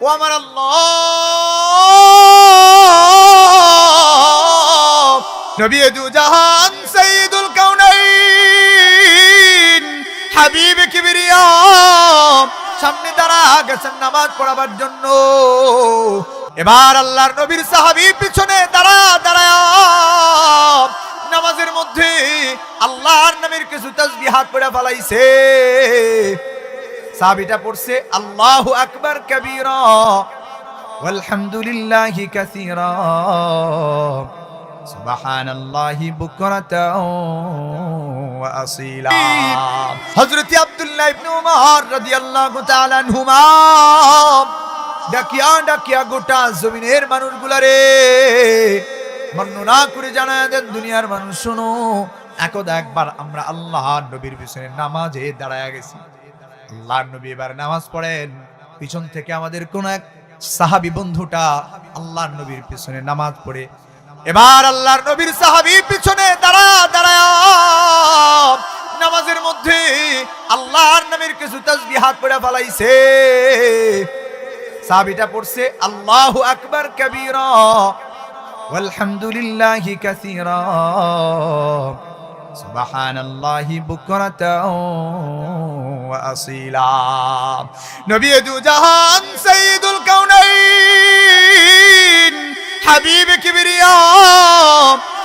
ও আমার আল্লাহ, নবী দু জাহান সাইয়্যিদুল কাউনাইন হাবিব কিবরিয়া সামনে দাঁড়া গেছেন নামাজ পড়াবার জন্য। এবার আল্লাহর নবীর সাহাবী পিছনে দাঁড়া নামাজের মধ্যে আল্লাহর নামের কিছু তাসবিহাত পড়ে ফেলাইছে। সাহাবীটা পড়ছে আল্লাহু আকবার কাবীরা ওয়ালহামদুলিল্লাহি কাসীরা সুবহানাল্লাহি বুকরাতাও ওয়া আসীলা। হযরত আব্দুল্লাহ ইবনে উমর রাদিয়াল্লাহু তাআলা আনহুমা ডাকিয়া গোটা জমিনের মানুষগুলারে বর্ণনা করে জানায় দেন, দুনিয়ার মানুষ শোনো, একবার আমরা আল্লাহর নবীর পিছনে নামাজে দাঁড়ায় গেছি। আল্লাহর নবী এবার নামাজ পড়েন, পিছন থেকে আমাদের কোন এক সাহাবী বন্ধুটা আল্লাহর নবীর পিছনে নামাজ পড়ে। এবার আল্লাহর নবীর সাহাবী পিছনে দাঁড়া নামাজের মধ্যে আল্লাহর নামের কিছু তাসবিহাত পড়ে ফেলাইছে। সাহাবীটা পড়ছে আল্লাহু আকবার কাবীরা ওয়ালহামদুলিল্লাহি কাসীরা সুবহানাল্লাহি বুকরাতাও ওয়া আসীলা। নবী দু জাহান সাইয়্যিদুল কাউনাইন হাবিব কিবরিয়া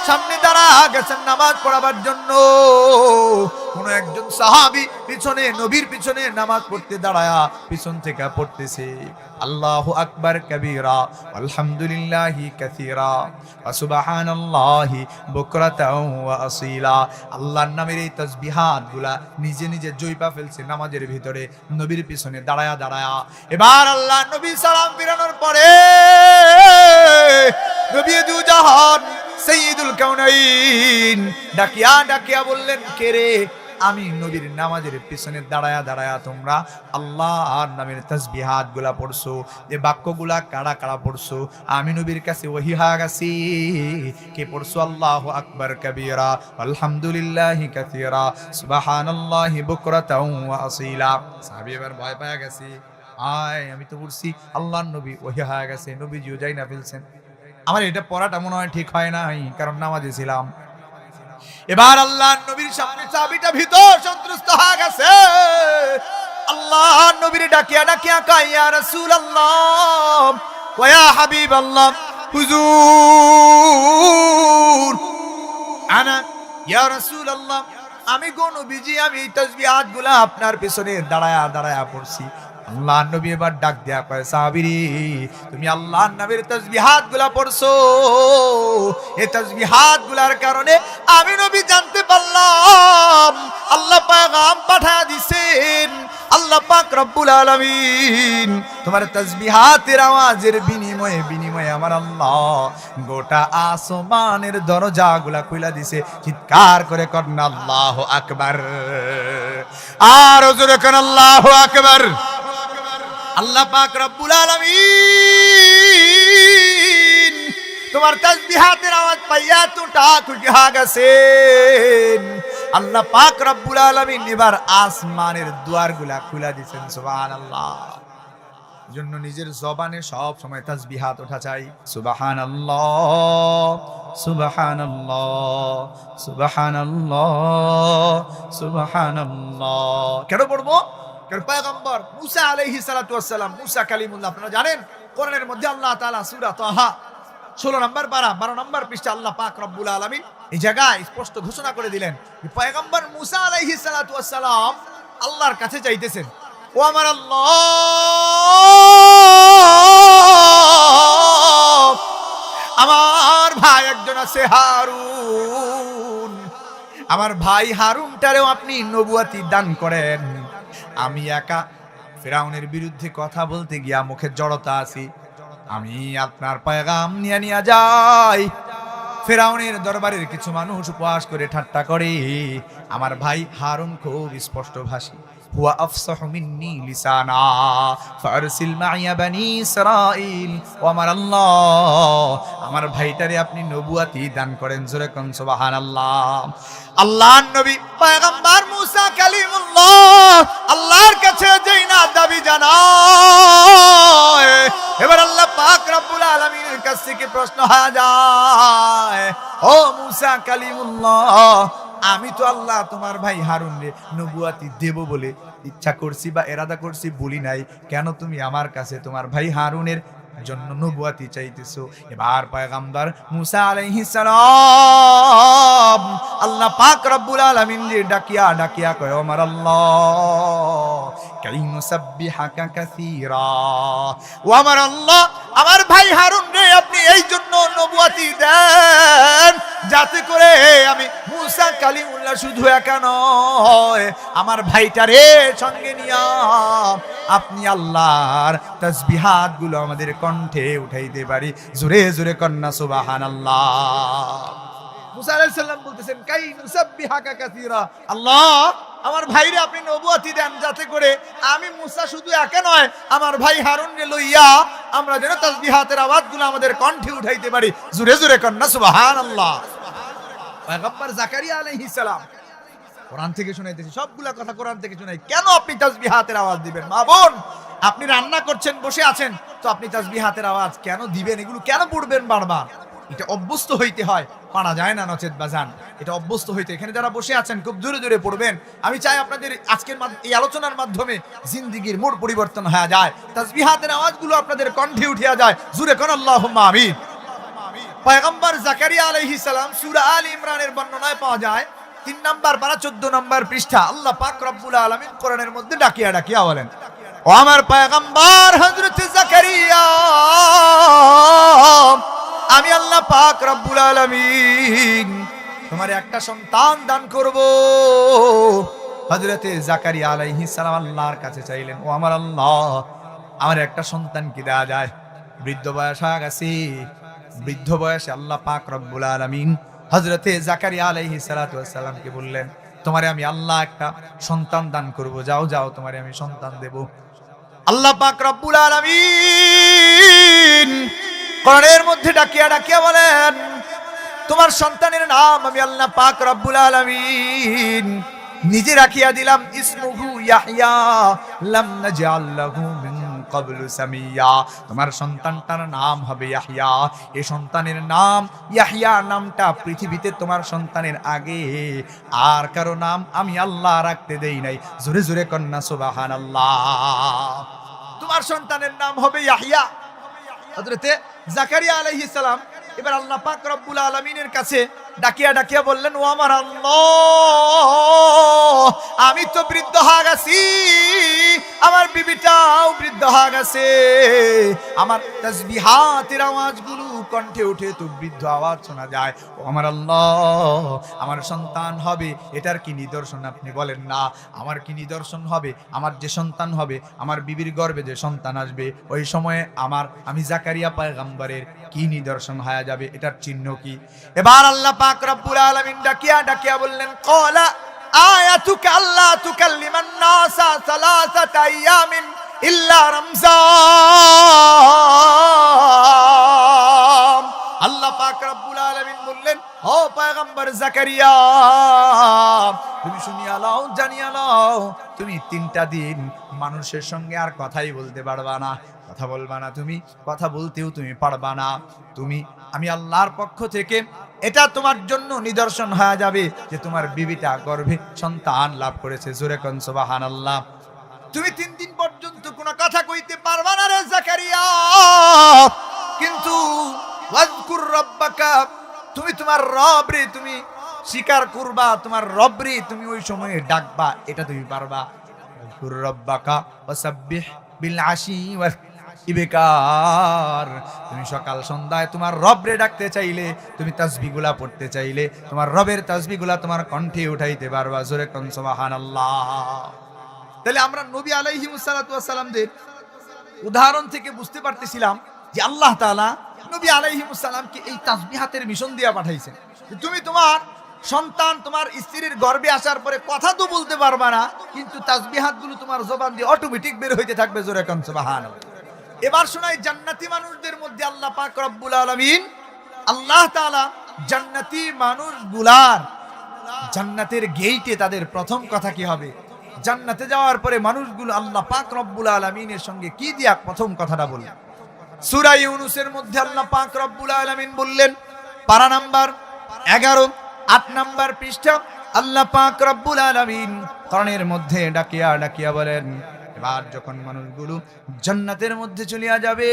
সামনে দাঁড়া গেছেন নামাজ পড়াবার জন্য। কোন একজন সাহাবী পিছনে নবীর পিছনে নামাজ পড়তে দাঁড়ায়া পিছন থেকে পড়তেছে আল্লাহু আকবার কাবীরা আলহামদুলিল্লাহি কাসীরা ওয়া সুবহানাল্লাহি বুকরাতাও ওয়া আসীলা। আল্লাহর নামের এই তাসবিহাতগুলা নিজে নিজে জয়পা ফেলছে নামাজের ভিতরে নবীর পিছনে দাঁড়ায়া। এবার আল্লাহর নবী সালাম ফিরানোর পরে নবী দু জাহান সাইয়্যিদুল কাউনাইন ডাকিয়া বললেন, কে রে? আমি নবীর নামাজের পিছনে দাঁড়ায়া তোমরা আল্লাহর নামের তাসবিহাত গুলা পড়ছো, যে বাক্যগুলা কারা পড়ছো? আমি নবীর কাছে ওহী হয়ে গেছি। কে পড়ছো? আল্লাহু আকবার কাবীরা আলহামদুলিল্লাহি কাসীরা সুবহানাল্লাহি বুকরাতাও ওয়া আসীলা। সাহাবী এবার ভয় পেয়ে গেছে, আমি তো পড়ছি আল্লাহর নবী ওহী হয়ে গেছে, নবীজিও যাই না ফেলছেন, আমার এটা পড়াটা মনে হয় ঠিক হয় নাই, কারণ নামাজে ছিলাম। এবার আল্লাহর নবীর সামনে চাবিটা ভিতর সন্ত্রস্ত হয়ে গেছে। আল্লাহর নবীর ডাকিয়া কয়, ইয়া রাসূলুল্লাহ ওয়া ইয়া হাবিবাল্লাহ, হুজুর আনা ইয়া রাসূলুল্লাহ, আমি গো নবীজি, আমি এই তাসবিহাতগুলা আপনার পিছনে দাঁড়ায়া পড়ছি। আল্লাহর নবী এবার ডাক দেয়া কয়, সাহাবীরে, তুমি আল্লাহর নামের তাসবিহাতগুলা পড়ছো, এই তাসবিহাতগুলার কারণে আমি নবী জানতে পারলাম আল্লাহ পাক পাঠায়া দিবেন, আল্লাহ পাক রব্বুল আলামিন তোমার তাসবিহাতের আওয়াজের বিনিময়ে আমার আল্লাহ গোটা আসমানের দরজাগুলা খুলে দিছে। চিৎকার করে করেন আল্লাহু আকবার, আর জোরে করেন আল্লাহু আকবার। আল্লাহ পাক রব্বুল আলামিন তোমার তাসবিহাতের আওয়াজ পাইয়া তোটা খুশি হয়ে গেছেন। আল্লাহ পাক রব্বুল আলামিন এবার আসমানের দুয়ারগুলা খুলে দিবেন। সুবহানাল্লাহ। জন্য নিজের জবানে সব সময় তাসবিহাত ওঠা চাই। সুবহানাল্লাহ সুবহানাল্লাহ সুবহানাল্লাহ সুবহানাল্লাহ। কেন পড়বো? কারণ পয়গম্বর মুসা আলাইহিস সালাতু ওয়াস সালাম, মুসা কালিমুল্লাহ, আপনারা জানেন কোরআনের মধ্যে আল্লাহ তাআলা সূরা তাহা 16 নম্বর পারা 12 নম্বর পৃষ্ঠা আল্লাহ পাক রব্বুল আলামিন এই জায়গায় স্পষ্ট ঘোষণা করে দিলেন, পয়গম্বর মুসা আলাইহিস সালাতু ওয়াস সালাম আল্লাহর কাছে চাইতেছেন, ও আমার আল্লাহ, আমার ভাই একজন আছে হারুন, আমার ভাই হারুনটারেও আপনি নবুয়াতি দান করেন। আমি একা ফিরাউনের বিরুদ্ধে কথা বলতে গিয়া মুখে জড়তা আছি, আমি আপনার পয়গাম নিয়ে যাই। ফিরাউনের দরবারের কিছু মানুষ উপহাস করে ঠাট্টা করে, আমার ভাই হারুন খুব স্পষ্ট ভাষী, হুয়া আফসাহু মিন্নি লিসানা ফারসিল মাইয়া বানি ইসরাঈল। ও আমার আল্লাহ, আমার ভাইটারে আপনি নবুয়াতি দান করেন। জোরে কোন সুবহানাল্লাহ। আল্লাহর নবী পয়গম্বর মুসা কালিমুল্লাহ আল্লাহর কাছে যেই না দাবি জানায়, পাক রব্বুল আলামিনের কাছ থেকে প্রশ্ন হয়ে যায়, ও মুসা কালিমুল্লাহ, আমি তো আল্লাহ তোমার ভাই হারুনরে নবুয়াতি দেব বলে ইচ্ছা করছি বা এরাদা করছি বলি নাই, কেন তুমি আমার কাছে তোমার ভাই হারুনের জন্য নবুয়াতি চাইতেছো? এবার পয়গম্বর মুসা আলাইহিস সালাম আল্লাহ পাক রব্বুল আলামিন রে ডাকিয়া ডাকিয়া কয়, আমার আল্লাহ কাইনু সাব্বিহাকা কাসীরা, ও আমার আল্লাহ, আমার ভাই হারুন রে আপনি এই জন্য নবুয়াতি দেন যাতে করে আমি মুসা কালিমুল্লাহ শুধু একা নয়, আমার ভাইটারে সঙ্গে নিয়া আপনি আল্লাহর তাসবিহাত গুলো আমাদের কণ্ঠে উঠাইতে পারি। জোরে জোরে কন্যা সুবহানাল্লাহ। মুসা আলাইহিস সালাম বলতেছেন, কাইনু সাব্বিহাকা কাসীরা, আল্লাহ আমার ভাইরে আপনি নবুয়াতি দেন যাতে করে আমি মুসা শুধু একা নয়, আমার ভাই হারুনকে লইয়া আমরা যেন তাসবিহাতের আওয়াজগুলো আমাদের কণ্ঠে উঠাইতে পারি। জোরে জোরে কন্যা সুবহানাল্লাহ। পয়গম্বর জাকারিয়া আলাইহিস সালাম কোরআন থেকে শুনাইতেছি, সবগুলা কথা কোরআন থেকে শুনাই। কেন আপনি তাসবিহাতের আওয়াজ দিবেন? মা বোন, আপনি রান্না করছেন, বসে আছেন, তো আপনি তাসবিহাতের আওয়াজ কেন দিবেন? এগুলো কেন পড়বেন বারবার? এটা অভ্যস্ত হইতে হয়, পারা যায় না নচেত বাজান। এটা অভ্যস্ত হইতে, এখানে যারা বসে আছেন খুব জোরে জোরে পড়বেন। আমি চাই আপনাদের আজকের এই আলোচনার মাধ্যমে জিন্দেগির মোড় পরিবর্তন হয়ে যায়, তাসবিহাতের আওয়াজগুলো আপনাদের কণ্ঠে উঠিয়া যায়। জোরে কোন আল্লাহুম্মা আমিন। পয়গম্বর জাকারিয়া আলাইহিস সালাম সূরা আল ইমরানের বর্ণনায় পাওয়া যায় 3 নম্বর পারা 14 নম্বর পৃষ্ঠা, আল্লাহ পাক রব্বুল আলামিন কোরআনের মধ্যে ডাকিয়া ডাকিয়া বলেন, ও আমার পয়গম্বর হযরত জাকারিয়া, আমি আল্লাহ পাক রব্বুল আলামিন তোমার একটা সন্তান দান করব। হযরত জাকারিয়া আলাইহিস সালাম আল্লাহর কাছে চাইলেন, ও আমার আল্লাহ, আমার একটা সন্তান কি দেয়া যায়? বৃদ্ধ বয়স হয়ে গেছে, বৃদ্ধ বয়সে আল্লাহ পাক রব্বুল আলামিন হযরতে জাকারিয়া আলাইহিস সালাতু ওয়াস সালামকে বললেন, তোমারে আমি আল্লাহ একটা সন্তান দান করব, যাও যাও তোমারে আমি সন্তান দেব। আল্লাহ পাক রব্বুল আলামিন কোরআনের মধ্যে ডাকিয়া ডাকিয়া বলেন, তোমার সন্তানের নাম আমি আল্লাহ পাক রব্বুল আলামিন নিজে রাখিয়া দিলাম, ইসমুহু ইয়াহইয়া লাম নাজআল লাহু মিন ক্বাবলু সামিয়া। তোমার সন্তানটার নাম হবে ইয়াহইয়া। এই সন্তানের নাম ইয়াহইয়া নামটা পৃথিবীতে তোমার সন্তানের আগে আর কারো নাম আমি আল্লাহ রাখতে দেই নাই। জোরে জোরে কন্যা সুবহানাল্লাহ। তোমার সন্তানের নাম হবে ইয়াহইয়া। হযরতে জাকারিয়া আলাইহিস সালাম এবার আল্লাহ পাক রব্বুল আলামিনের কাছে ডাকিয়া ডাকিয়া বললেন, ও আমার আল্লাহ, আমি তো বৃদ্ধ হয়ে গেছি, আমার বিবিটাও বৃদ্ধ হয়ে গেছে, আমার তাসবিহাতের আওয়াজগুলো কণ্ঠে উঠে তো বৃদ্ধ আওয়াজ শোনা যায়। ও আমার আল্লাহ, আমার সন্তান হবে, এটার কি নিদর্শন আপনি বলেন না? আমার কি নিদর্শন হবে? আমার যে সন্তান হবে, আমার বিবির গর্ভে যে সন্তান আসবে, ওই সময়ে আমি জাকারিয়া পয়গম্বরের কি নিদর্শন হয়ে যাবে? এটার চিহ্ন কি? এবার আল্লাহ পাক রব্বুল আলামিন ডাকিয়া ডাকিয়া বললেন, ক্বালা আয়াতুকা আল্লা তুকাল্লিমান নাসা সালাসাতা আইয়ামিন ইল্লা রমজান। আল্লাহ পাক রব্বুল আলামিন বললেন, ও পয়গম্বর জাকারিয়া, তুমি শুনিয়া লও, জানিয়া লও, তুমি 3টা দিন মানুষের সঙ্গে আর কথাই বলতে পারবা না, কথা বলবা না, তুমি কথা বলতেও তুমি পারবা না। আমি আল্লাহর পক্ষ থেকে এটা তোমার জন্য নিদর্শন হয়ে যাবে যে তোমার বিবিটা গর্ভে সন্তান লাভ করেছে। জোরে কোন সুবহানাল্লাহ। তুমি 3 দিন পর্যন্ত কোনো কথা কইতে পারবা না রে জাকারিয়া, কিন্তু ওয়াজকুর রাব্বাকা, তুমি তোমার রব রে তুমি স্বীকার করবা, তোমার রব রে তুমি ওই সময়ে ডাকবা, এটা তুমি পারবা। ওয়াজকুর রাব্বাকা ওয়াসাব্বিহ বিল আশি ওয়াল ইবকার, তুমি সকাল সন্ধ্যায় তোমার রবরে ডাকতে চাইলে, তুমি তাসবিহগুলা পড়তে চাইলে, তোমার রবের তাসবিহগুলা তোমার কণ্ঠে উঠাইতে পারবা। জোরে কোন সুবহানাল্লাহ। তাহলে আমরা নবী আলাইহিস সালাতু ওয়াস সালামদের উদাহরণ থেকে বুঝতে পারতেছিলাম যে আল্লাহ তাআলা নবী আলাইহিস সালামকে এই তাসবিহাতের মিশন দিয়া পাঠাইছেন। তুমি তোমার সন্তান তোমার স্ত্রীর গর্ভে আসার পরে কথা তো বলতে পারবা না, কিন্তু তাসবিহাতগুলো তোমার জবান দিয়ে অটোমেটিক বের হইতে থাকবে। জোরে কোন সুবহানাল্লাহ। এবার শোনাই, জান্নাতি মানুষদের মধ্যে আল্লাহ পাক রব্বুল আলামিন আল্লাহ তাআলা জান্নাতি মানুষগুলার জান্নাতের গেইটে তাদের প্রথম কথা কি হবে? জান্নাতে যাওয়ার পরে মানুষগুলো আল্লাহ পাক রব্বুল আলামিনের সঙ্গে কি দিয়া প্রথম কথাটা বলবে? সূরা ইউনূসের মধ্যে আল্লাহ পাক রব্বুল আলামিন বললেন, পারা নাম্বার 11, 8 নাম্বার পৃষ্ঠা, আল্লাহ পাক রব্বুল আলামিন কোরআনের মধ্যে ডাকিয়া ডাকিয়া বলেন, এবার যখন মানুষগুলো জান্নাতের মধ্যে চলে যাবে,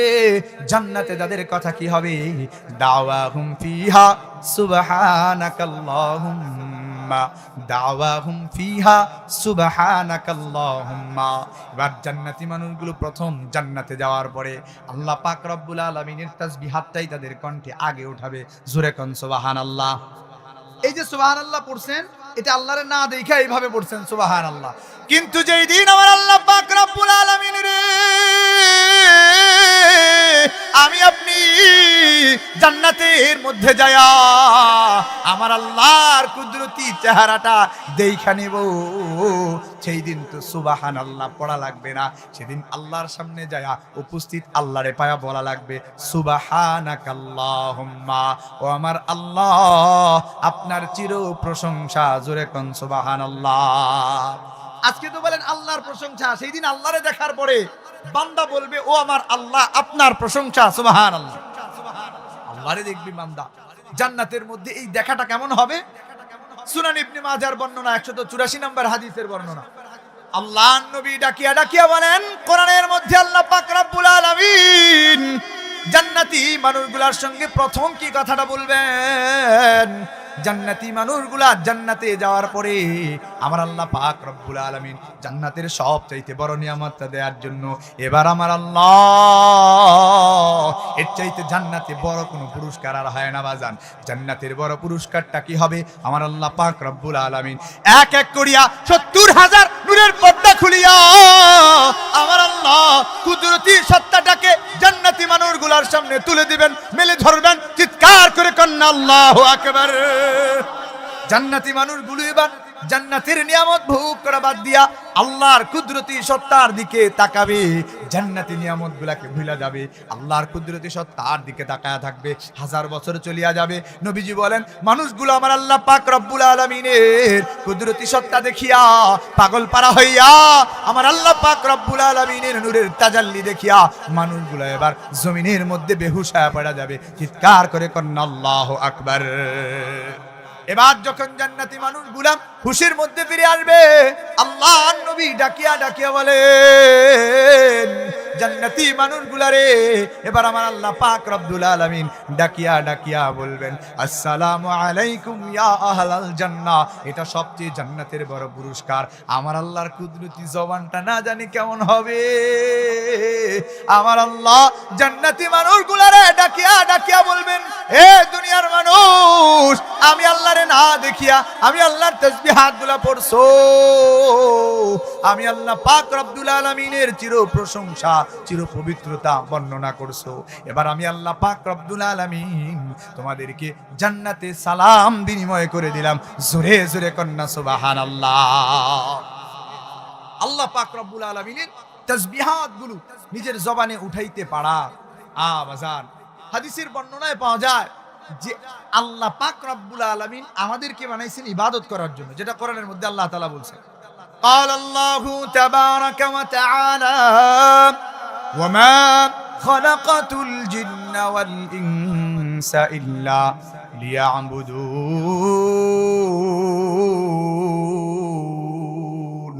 জান্নাতে তাদের কথা কি হবে? দাওয়াহুম ফিহা সুবহানাকাল্লাহুম্মা, দাওয়াহুম ফিহা সুবহানাকাল্লাহুম্মা। এবার জান্নাতি মানুষগুলো প্রথম জান্নাতে যাওয়ার পরে আল্লাহ পাক রব্বুল আলামিনের তাসবিহাতটাই তাদের কণ্ঠে আগে উঠাবে। জোরে কোন সুবহানাল্লাহ। এই যে সুবহানাল্লাহ পড়ছেন, এটা আল্লাহর না দেখে এইভাবে পড়ছেন সুবহানাল্লাহ। কিন্তু যেই দিন আমার আল্লাহ পাক রব্বুল আলামিন রে, আমি আপনি জান্নাতের মধ্যে যায়া আমার আল্লাহর কুদরতি চেহারাটা দেখা নিব, সেই দিন তো সুবহানাল্লাহ পড়া লাগবে না, সেদিন আল্লাহর সামনে যায়া উপস্থিত আল্লাহরে পায়া বলা লাগবে সুবহানাকাল্লাহুম্মা, ও আমার আল্লাহ আপনার চির প্রশংসা। জোরে কোন সুবহানাল্লাহ। আজকে তো বলেন আল্লাহর প্রশংসা, সেই দিন আল্লাহরে দেখার পরে বান্দা বলবে, ও আমার আল্লাহ আপনার প্রশংসা, সুবহানাল্লাহ। আল্লাহরে দেখবি বান্দা জান্নাতের মধ্যে, এই দেখাটা কেমন হবে? সুনান ইবনে মাজার বর্ণনা, 184 নম্বর হাদিসের বর্ণনা। আল্লাহর নবী ডাকিয়া ডাকিয়া বলেন কোরআনের মধ্যে, আল্লাহ পাক রব্বুল আলামিন জান্নাতি মানুষগুলোর সঙ্গে প্রথম কি কথাটা বলবেন? জান্নাতি মানুষগুলা জান্নাতে যাওয়ার পরে আমার আল্লাহ পাক রব্বুল আলামিন জান্নাতের সবচাইতে বড় নিয়ামতটা দেওয়ার জন্য এবার আমার আল্লাহ এর চাইতে জান্নাতে বড় কোনো পুরস্কার আর হয় না বাজান। জান্নাতের বড় পুরস্কারটা কি হবে? আমার আল্লাহ পাক রব্বুল আলামিন এক এক করিয়া 70,000 নূরের পর্দা খুলিয়া আমার আল্লাহ কুদরতি সত্তাটাকে জান্নাতি মানুষগুলার সামনে তুলে দিবেন, মেলে ধরবেন, চিৎকার করে কন্না আল্লাহু আকবার। জান্নাতি মানুষগুলো এবার জান্নাতের নিয়ামত ভোগ করা বাদ দিয়া আল্লাহর কুদরতি সত্তার দিকে তাকাবে, জান্নাতি নিয়ামতগুলোকে ভুলে যাবে, আল্লাহর কুদরতি সত্তার দিকে তাকায়া থাকবে। 1000 বছর চলিয়া যাবে। নবীজি বলেন মানুষগুলো আমার আল্লাহ পাক রব্বুল আলামিনের কুদরতি সত্তা দেখিয়া পাগল পারা হইয়া আমার আল্লাহ পাক রব্বুল আলামিনের নূরের তাজাল্লি দেখিয়া মানুষগুলো এবার জমিনের মধ্যে বেহুশ হয়ে পড়া যাবে। চিৎকার করে কন্না আল্লাহু আকবার। এবার যখন জান্নাতি মানুষগুলা হুশের মধ্যে ফিরে আসবে, আল্লাহর নবী ডাকিয়া ডাকিয়া বলেন জান্নাতি মানুষগুলা রে, এবার আমার আল্লাহ পাক রব্বুল আলামিন ডাকিয়া ডাকিয়া বলবেন আসসালামু আলাইকুম ইয়া আহলাল জান্নাহ। এটা সবচেয়ে জান্নাতের বড় পুরস্কার। আমার আল্লাহর কুদরতি জবানটা না জানি কেমন হবে। আমার আল্লাহ জান্নাতি মানুষগুলা রে ডাকিয়া ডাকিয়া বলবেন, এ দুনিয়ার মানুষ, আমি আল্লাহরে না দেখিয়া আমি আল্লাহর তাসবিহাতগুলা পড়ছো, আমি আল্লাহ পাক রব্বুল আলামিনের চির প্রশংসা চির পবিত্রতা বর্ণনা করছো। এবার আমি আল্লাহ পাক রব্বুল আলামিন তোমাদেরকে জান্নাতে সালাম বিনিময় করে দিলাম। জোরে জোরে কন্না সুবহানাল্লাহ। আল্লাহ পাক রব্বুল আলামিনের তাসবিহাতগুলো নিজের জবানে উঠাইতে পারা বাজান। হাদিসের বর্ণনায় পাওয়া যায় যে আল্লাহ পাক রব্বুল আলামিন আমাদেরকে বানাইছেন ইবাদত করার জন্য, যেটা কোরআনের মধ্যে আল্লাহ তাআলা বলছেন قال الله تبارك وتعالى وما خلقت الجن والإنس إلا ليعبدون।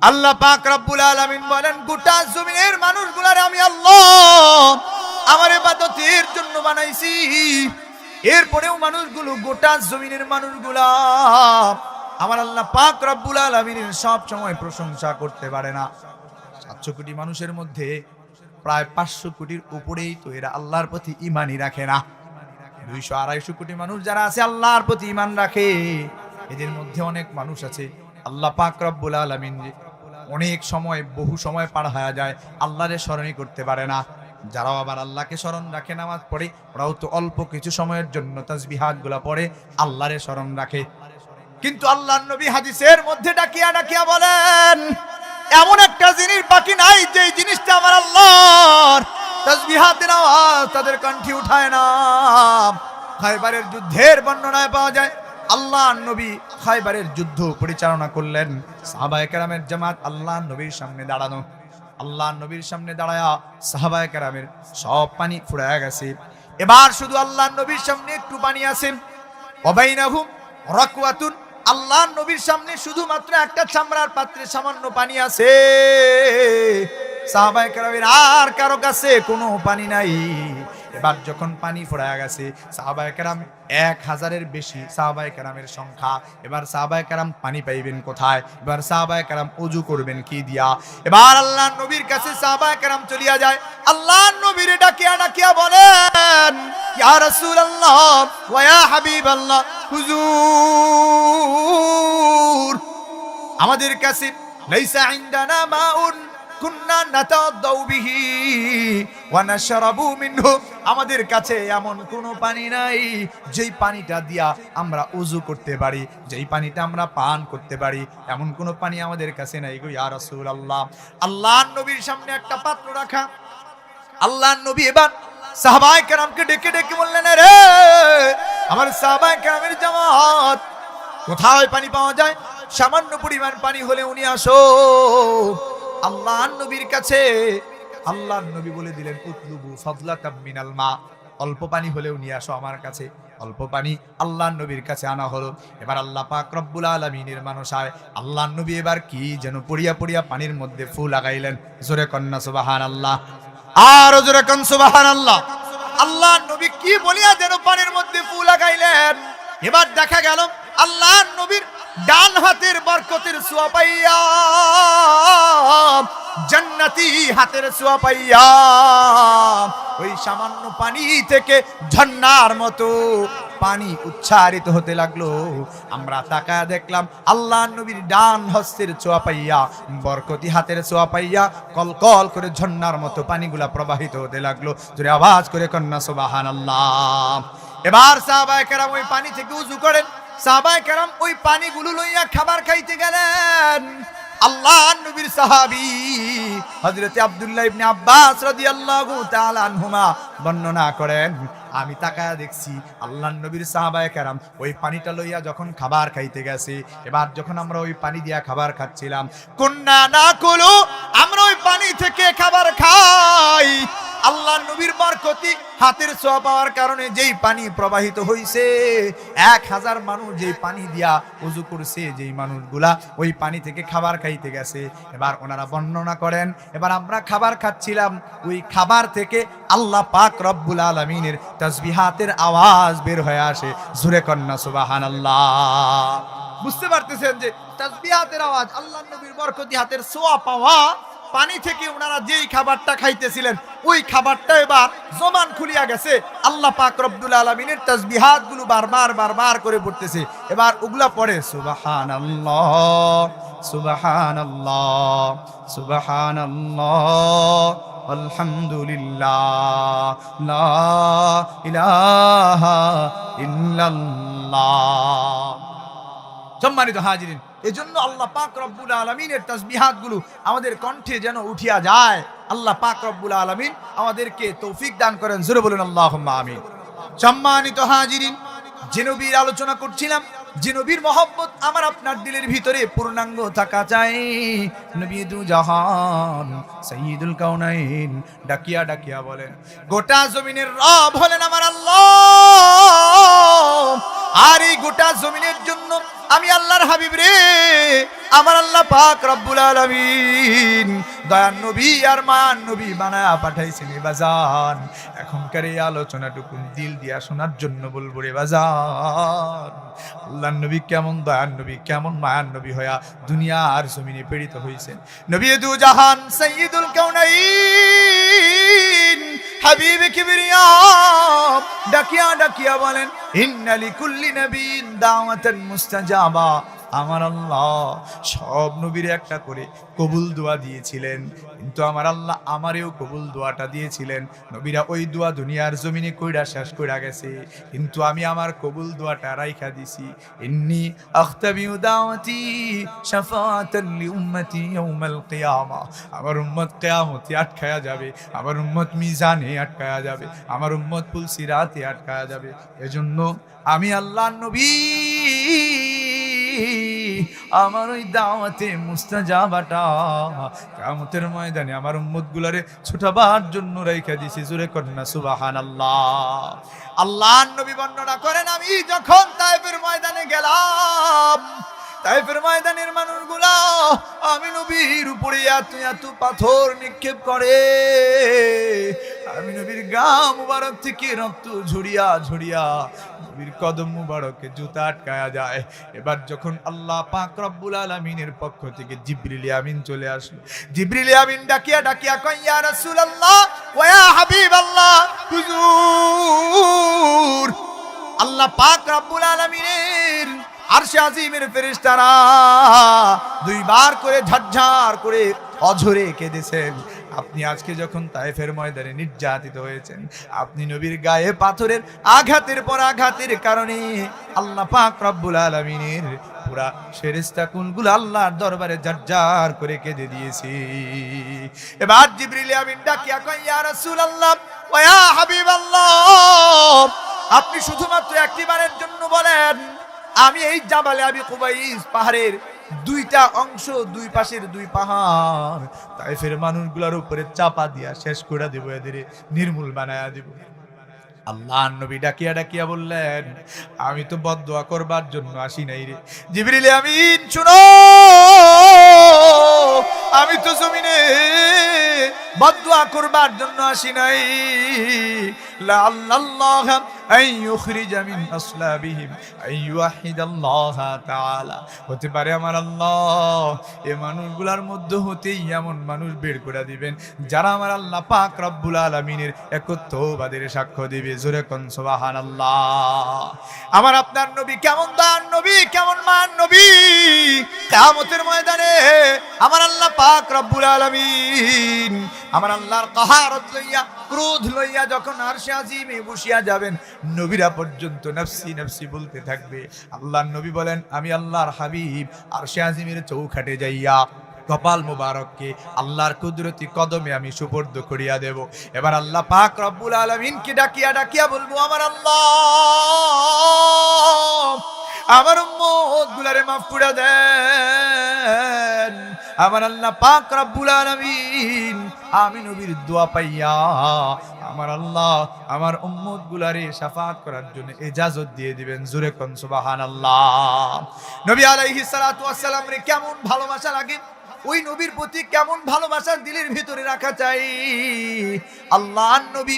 আল্লাহ পাক রব্বুল আলামিন বলেন গোটা জমিনের মানুষগুলারে আমি আল্লাহ আমার ইবাদতের জন্য বানাইছি। এরপরেও মানুষগুলো গোটা জমিনের মানুষগুলা আমার আল্লাহ পাক রব্বুল আলামিনের সব সময় প্রশংসা করতে পারে না। 700 কোটি মানুষের মধ্যে প্রায় 500 কোটির উপরেই তো এরা আল্লাহর প্রতি ঈমানই রাখে না। 200-250 কোটি মানুষ যারা আছে আল্লাহর প্রতি ঈমান রাখে, এদের মধ্যে অনেক মানুষ আছে আল্লাহ পাক রব্বুল আলামিন অনেক সময় বহু সময় পার হয়ে যায় আল্লাহরে স্মরণই করতে পারে না। যারাও আবার আল্লাহকে স্মরণ রাখে, নামাজ পড়ে, ওরাও তো অল্প কিছু সময়ের জন্য তাসবিহাতগুলা পড়ে আল্লাহরে স্মরণ রাখে। কিন্তু আল্লাহর নবী হাদিসের মধ্যে ডাকিয়া ডাকিয়া বলেন এমন একটা জিনিস বাকি নাই যে জিনিসটা আমার আল্লাহর তাসবিহাতের আওয়াজ তাদের কণ্ঠে উঠায় না। খায়বারের যুদ্ধের বর্ণনায় পাওয়া যায় আল্লাহর নবী খায়বারের যুদ্ধ পরিচালনা করলেন। সাহাবায়ে কেরামের জামাত আল্লাহর নবীর সামনে দাঁড়ানো। আল্লাহ নবীর সামনে দাঁড়ায়া সাহাবায়ে কেরামের সব পানি ফুরায় গেছে। এবার শুধু আল্লাহ নবীর সামনে একটু পানি আছে। ওয়াবাইনাহুম রাকওয়াতুন, আল্লাহ নবীর সামনে শুধুমাত্র একটা চামড়ার পাত্রে সামান্য পানি আছে। সাহাবায়ে কেরামের আর কারো কাছে কোনো পানি নাই। এবার যখন পানি ফুরায় গেছে, সাহাবায়ে কেরাম 1000-এর বেশি সাহাবায়ে কেরামের সংখ্যা। এবার সাহাবায়ে কেরাম পানি পাইবেন কোথায়? এবার সাহাবায়ে কেরাম ওযু করবেন কি দিয়া? এবার আল্লাহর নবীর কাছে সাহাবায়ে কেরাম চলিয়া যায়। আল্লাহর নবীর ডাকিয়া ডাকিয়া বলেন, ইয়া রাসূলুল্লাহ ওয়া ইয়া হাবিবাল্লাহ, হুজুর আমাদের কাছে লাইসা ইনদানা মাউন কুন্না নাতাদাউ বিহি ওয়া নাশরাবু মিনহু, আমাদের কাছে এমন কোনো পানি নাই যেই পানিটা দিয়া আমরা ওযু করতে পারি, যেই পানিটা আমরা পান করতে পারি, এমন কোনো পানি আমাদের কাছে নাই গো ইয়া রাসূলুল্লাহ। আল্লাহর নবীর সামনে একটা পাত্র রাখা। আল্লাহর নবী এবার সাহাবায়ে কেরামকে ডেকে ডেকে বললেন, রে আমার সাহাবায়ে কেরামের জামাত, কোথায় পানি পাওয়া যায়? সামান্য পরিমাণ পানি হলে উনি আসো আল্লাহর নবীর কাছে। আল্লাহর নবী বলে দিলেন, উতলুবু ফাদলাতাম মিনাল মা, অল্প পানি হলেও নিয়ে আসো আমার কাছে। অল্প পানি আল্লাহর নবীর কাছে আনা হলো। এবার আল্লাহ পাক রব্বুল আলামিনের মানুষায় আল্লাহর নবী এবার কি যেন পড়িয়া পড়িয়া পানির মধ্যে ফু লাগাইলেন। জোরে কন্না সুবহানাল্লাহ, আর জোরে কন সুবহানাল্লাহ। আল্লাহর নবী কি বলিয়া যেন পানির মধ্যে ফু লাগাইলেন। এবার দেখা গেল আল্লাহর নবীর ডান হাতের বরকতের ছোঁয়া পাইয়া, জান্নাতি হাতের ছোঁয়া পাইয়া ওই সামান্য পানি থেকে ঝর্ণার মতো পানি উচ্চারিত হতে লাগলো। আমরা তাকায় দেখলাম আল্লাহর নবীর ডান হস্তের ছোঁয়া পাইয়া, বরকতি হাতের ছোঁয়া পাইয়া কলকল করে ঝর্ণার মতো পানিগুলা প্রবাহিত হতে লাগলো। জোরে আওয়াজ করে কন্যা সুবহানাল্লাহ। এবার সাহাবায়ে কেরাম ওই পানি থেকে ওযু করেন। সাহাবায়ে কেরাম ওই পানিগুলো লইয়া খাবার খাইতে গেলেন। আল্লাহর নবীর সাহাবী হযরত আব্দুল্লাহ ইবনে আব্বাস রাদিয়াল্লাহু তাআলা আনহুমা বর্ণনা করেন, আমি তাকায়া দেখছি আল্লাহর নবীর সাহাবায়ে কেরাম ওই পানিটা লইয়া যখন খাবার খাইতে গেছে। এবার যখন আমরা ওই পানি দিয়া খাবার খাচ্ছিলাম, কুন্না নাকুলু, আমরা ওই পানি থেকে খাবার খাই। আল্লাহর নবীর বরকতি হাতের ছোঁয়া পাওয়ার কারণে যেই পানি প্রবাহিত হইছে, 1000 মানুষ যেই পানি দিয়া ওযু করছে, যেই মানুষগুলা ওই পানি থেকে খাবার খাইতে গেছে। এবার ওনারা বর্ণনা করেন, এবার আমরা খাবার খাচ্ছিলাম, ওই খাবার থেকে আল্লাহ পাক রব্বুল আলামিনের তাসবিহাতের আওয়াজ বের হয়ে আসে। জোরে কন্না সুবহানাল্লাহ। বুঝতে পারতেছেন যে তাসবিহাতের আওয়াজ, আল্লাহর নবীর বরকতি হাতের ছোঁয়া পাওয়া পানি থেকে ওনারা যেই খাবারটা খাইতেছিলেন, ওই খাবারটা এবার জবান খুলিয়া গেছে। আল্লাহ পাক রব্বুল আলামিনের তাসবিহাত গুলো বারবার বারবার করে পড়তেছে। এবার ওগুলা পড়ে সুবহানাল্লাহ সুবহানাল্লাহ সুবহানাল্লাহ আলহামদুলিল্লাহ লা ইলাহা ইল্লাল্লাহ। সম্মানিত হাজিরিন, এজন্য আল্লাহ পাক রব্বুল আলামিনের তাসবিহাত গুলো আমাদের কণ্ঠে যেন উঠিয়া যায়। আল্লাহ পাক রব্বুল আলামিন আমাদেরকে তৌফিক দান করেন। জোরে বলুন আল্লাহুম্মা আমিন। সম্মানিত হাজিরিন, যে নবীর আলোচনা করছিলাম, যে নবীর মহব্বত আমার আপনার দিলের ভিতরে পূর্ণাঙ্গ থাকা চাই। নবী দু জাহান সাইয়্যিদুল কাউনাইন ডাকিয়া ডাকিয়া বলেন, গোটা জমিনের রব হলেন আমার আল্লাহ। আর এই গোটা জমিনের জন্য আমি আল্লাহর হাবিব রে, আমার আল্লাহ পাক রব্বুল আলামিন দয়ার নবী আর মায়ার নবী বানায়া পাঠাইছেন রে বাজান। এখনকার এই আলোচনাটুকু দিল দিয়া শোনার জন্য বলবো রে বাজান, আল্লাহর নবী কেমন দয়ার নবী, কেমন মায়ার নবী হইয়া দুনিয়া আর জমিনে প্রেরিত হইছেন। নবী দু জাহান সাইয়্যিদুল কাউনাইন হাবিবে কিবরিয়া ডাকিয়া ডাকিয়া বলেন, ইন্না লিকুল্লি নাবিয়্যিন দাওয়াতান মুস্তাজাবা। আমার আল্লাহ সব নবীর একটা করে কবুল দোয়া দিয়েছিলেন, কিন্তু আমার আল্লাহ আমারেও কবুল দোয়াটা দিয়েছিলেন। নবীরা ওই দোয়া দুনিয়ার জমিনে কইরা শেষ কইরা গেছে, কিন্তু আমি আমার কবুল দোয়াটা রাইখা দিছি। ইন্নী আখতাবিউ দাওয়াতি শাফাআতান লিউম্মতি ইয়াউমাল কিয়ামা। আমার উম্মত কিয়ামতে আটকায়া যাবে, আমার উম্মত মিজানে আটকায়া যাবে, আমার উম্মত পুলসিরাতে আটকায়া যাবে। এজন্য আমি আল্লাহর নবী আমার ওই দাওয়াতে মুস্তাজাবাটা কিয়ামতের ময়দানে আমার উম্মতগুলারে ছুটাবার জন্য রাইখা দিছি। জোরে কন্না সুবহানাল্লাহ। আল্লাহর নবী বর্ণনা করেন, আমি যখন তায়েফের ময়দানে গেলাম, তায়েফের ময়দানের মানুষগুলা আমি নবীর উপরে এত এত পাথর নিক্ষেপ করে, আমি নবীর গা মুবারক থেকে রক্ত ঝরিয়া ঝরিয়া নবীর কদম মুবারকে জুতা আটকায়া যায়। এবার যখন আল্লাহ পাক রব্বুল আলামিনের পক্ষ থেকে জিবরিল আমিন চলে আসলো, জিবরিল আমিন ডাকিয়া ডাকিয়া কয়, ইয়া রাসূলুল্লাহ ওয়া ইয়া হাবিবাল্লাহ, হুজুর আল্লাহ পাক রব্বুল আলামিনের আরশে আজিমের ফেরেশতারা দুইবার করে ঝরঝর করে অঝরে কেঁদেছেন। আপনি আজকে যখন তায়েফের ময়দানে নির্যাতিত হয়েছেন, আপনি নবীর গায়ে পাথরের আঘাতের পর আঘাতের কারণে আল্লাহ পাক রব্বুল আলামিনের পুরা ফেরেশতা কুলগুলো আল্লাহর দরবারে ঝরঝর করে কেঁদে দিয়েছে। এবার জিবরিল আমিন ডাকিয়া কয়, ইয়া রাসূলুল্লাহ ওয়া ইয়া হাবিবাল্লাহ, আপনি শুধুমাত্র একটিবারের জন্য বলেন, আমি এই জাবালে আবি কুবাইস পাহাড়ের দুইটা অংশ, দুই পাশের দুই পাহাড় তায়েফের মানুষগুলোর উপরে চাপা দিয়া শেষ করে দেব, এদের নির্মূল বানায়া দেব। আল্লাহর নবী ডাকিয়া ডাকিয়া বললেন, আমি তো বদদুয়া করবার জন্য আসি নাই রে জিবরিল আমিন, শুনো, আমি তো জমিনে বদদুয়া করবার জন্য আসি নাই। লা আল্লাহ আই ইউখরিজা মিন আসলাবিহিম আই ইউহিদাল্লাহ তাআলা, হতে পারে আমার আল্লাহ এই মানুষগুলোর মধ্যে হতেই এমন মানুষ বের করে দিবেন যারা আমার আল্লাহ পাক রব্বুল আলামিনের একত্ববাদের সাক্ষ্য দিবে। জোরে কোন সুবহানাল্লাহ। আমার আপনার নবী কেমন দান নবী, কেমন মান নবী, কিয়ামতের ময়দানে আমার আল্লাহ পাক রব্বুল আলামিন আমার আল্লাহর কাহারত লইয়া, ক্রোধ লইয়া যখন আরশে আজিমে বসিয়া যাবেন, নবীরা পর্যন্ত নফসি নফসি বলতে থাকবে। আল্লাহর নবী বলেন, আমি আল্লাহর হাবিব আরশে আজিমের চৌখাটে যাইয়া কপাল মুবারককে আল্লাহর কুদরতি কদমে আমি সুপর্দ করিয়া দেব। এবার আল্লাহ পাক রব্বুল আলামিনকে ডাকিয়া ডাকিয়া বলবো, আমার আল্লাহ আমার উম্মত গুলারে মাফ করে দেন। আমার আল্লাহ পাক রব্বুল আলামিন আমি নবীর দোয়া পাইয়া আমার আল্লাহ আমার উম্মত গুলারে শাফাআত করার জন্য ইজাজত দিয়ে দিবেন। জোরে কোন সুবহানাল্লাহ। নবী আলাইহিস সালাতু ওয়াস সালাম রে কেমন ভালোবাসা লাগে, ওই নবীর প্রতি কেমন ভালোবাসা দিলের ভিতরে রাখা চাই। আল্লাহর নবী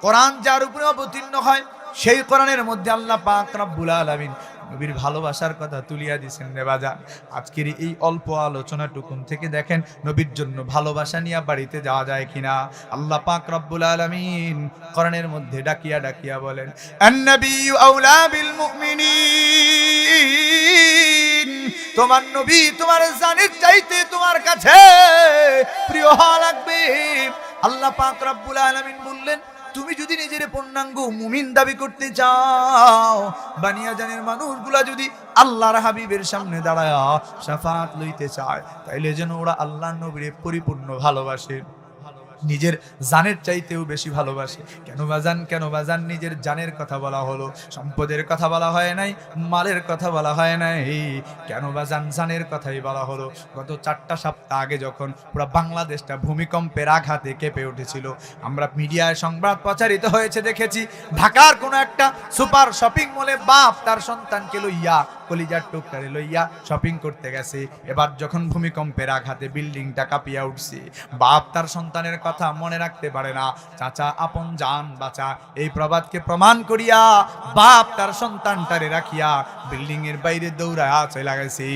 কোরআন যার উপরে অবতীর্ণ হয়, সেই কোরআনের মধ্যে আল্লাহ পাক রব্বুল আলামিন নবীর ভালোবাসার কথা তুলিয়া দিয়েছেন রে বাজান। আজকের এই অল্প আলোচনাটুকুন থেকে দেখেন নবীর জন্য ভালোবাসা নিয়ে বাড়িতে যাওয়া যায় কিনা। আল্লাহ পাক রব্বুল আলামিন কোরআনের মধ্যে ডাকিয়া ডাকিয়া বলেন, আন-নাবিয়্যু আওলা বিল মুমিনিন, তোমার নবী তোমার জানের চাইতে তোমার কাছে প্রিয় হওয়া লাগবে। আল্লাহ পাক রব্বুল আলামিন বললেন, তুমি যদি নিজের পূর্ণাঙ্গ মুমিন দাবি করতে চাও, বানিয়া জানের মানুষগুলা যদি আল্লাহর হাবিবের সামনে দাঁড়ায়া শাফাআত লইতে চায়, তাইলে যেন ওরা আল্লাহর নবীরে পরিপূর্ণ ভালোবাসে, নিজের জানের চাইতেও বেশি ভালোবাসে। কেন বাজান নিজের জানের কথা বলা হলো, সম্পদের কথা বলা হয় নাই, মালের কথা বলা হয় নাই, কেন বাজান জানের কথাই বলা হলো। গত 4টা সপ্তাহ আগে যখন পুরো বাংলাদেশটা ভূমিকম্পের আঘাতে কেঁপে উঠেছিল, আমরা মিডিয়ায় সংবাদ প্রচারিত হয়েছে দেখেছি, ঢাকার কোনো একটা সুপার শপিং মলে বাপ তার সন্তানকে লইয়া, কলিজার টুকটারে লইয়া শপিং করতে গেছে। এবার যখন ভূমিকম্পের আঘাতে বিল্ডিংটা কাঁপিয়া উঠছে, বাপ তার সন্তানের কথা মনে রাখতে পারে না। চাচা আপন জান বাঁচা, এই প্রবাদকে প্রমাণ করিয়া বাপ তার সন্তানটারে রাখিয়া বিল্ডিং এর বাইরে দৌড়ায়া চলে গেছে।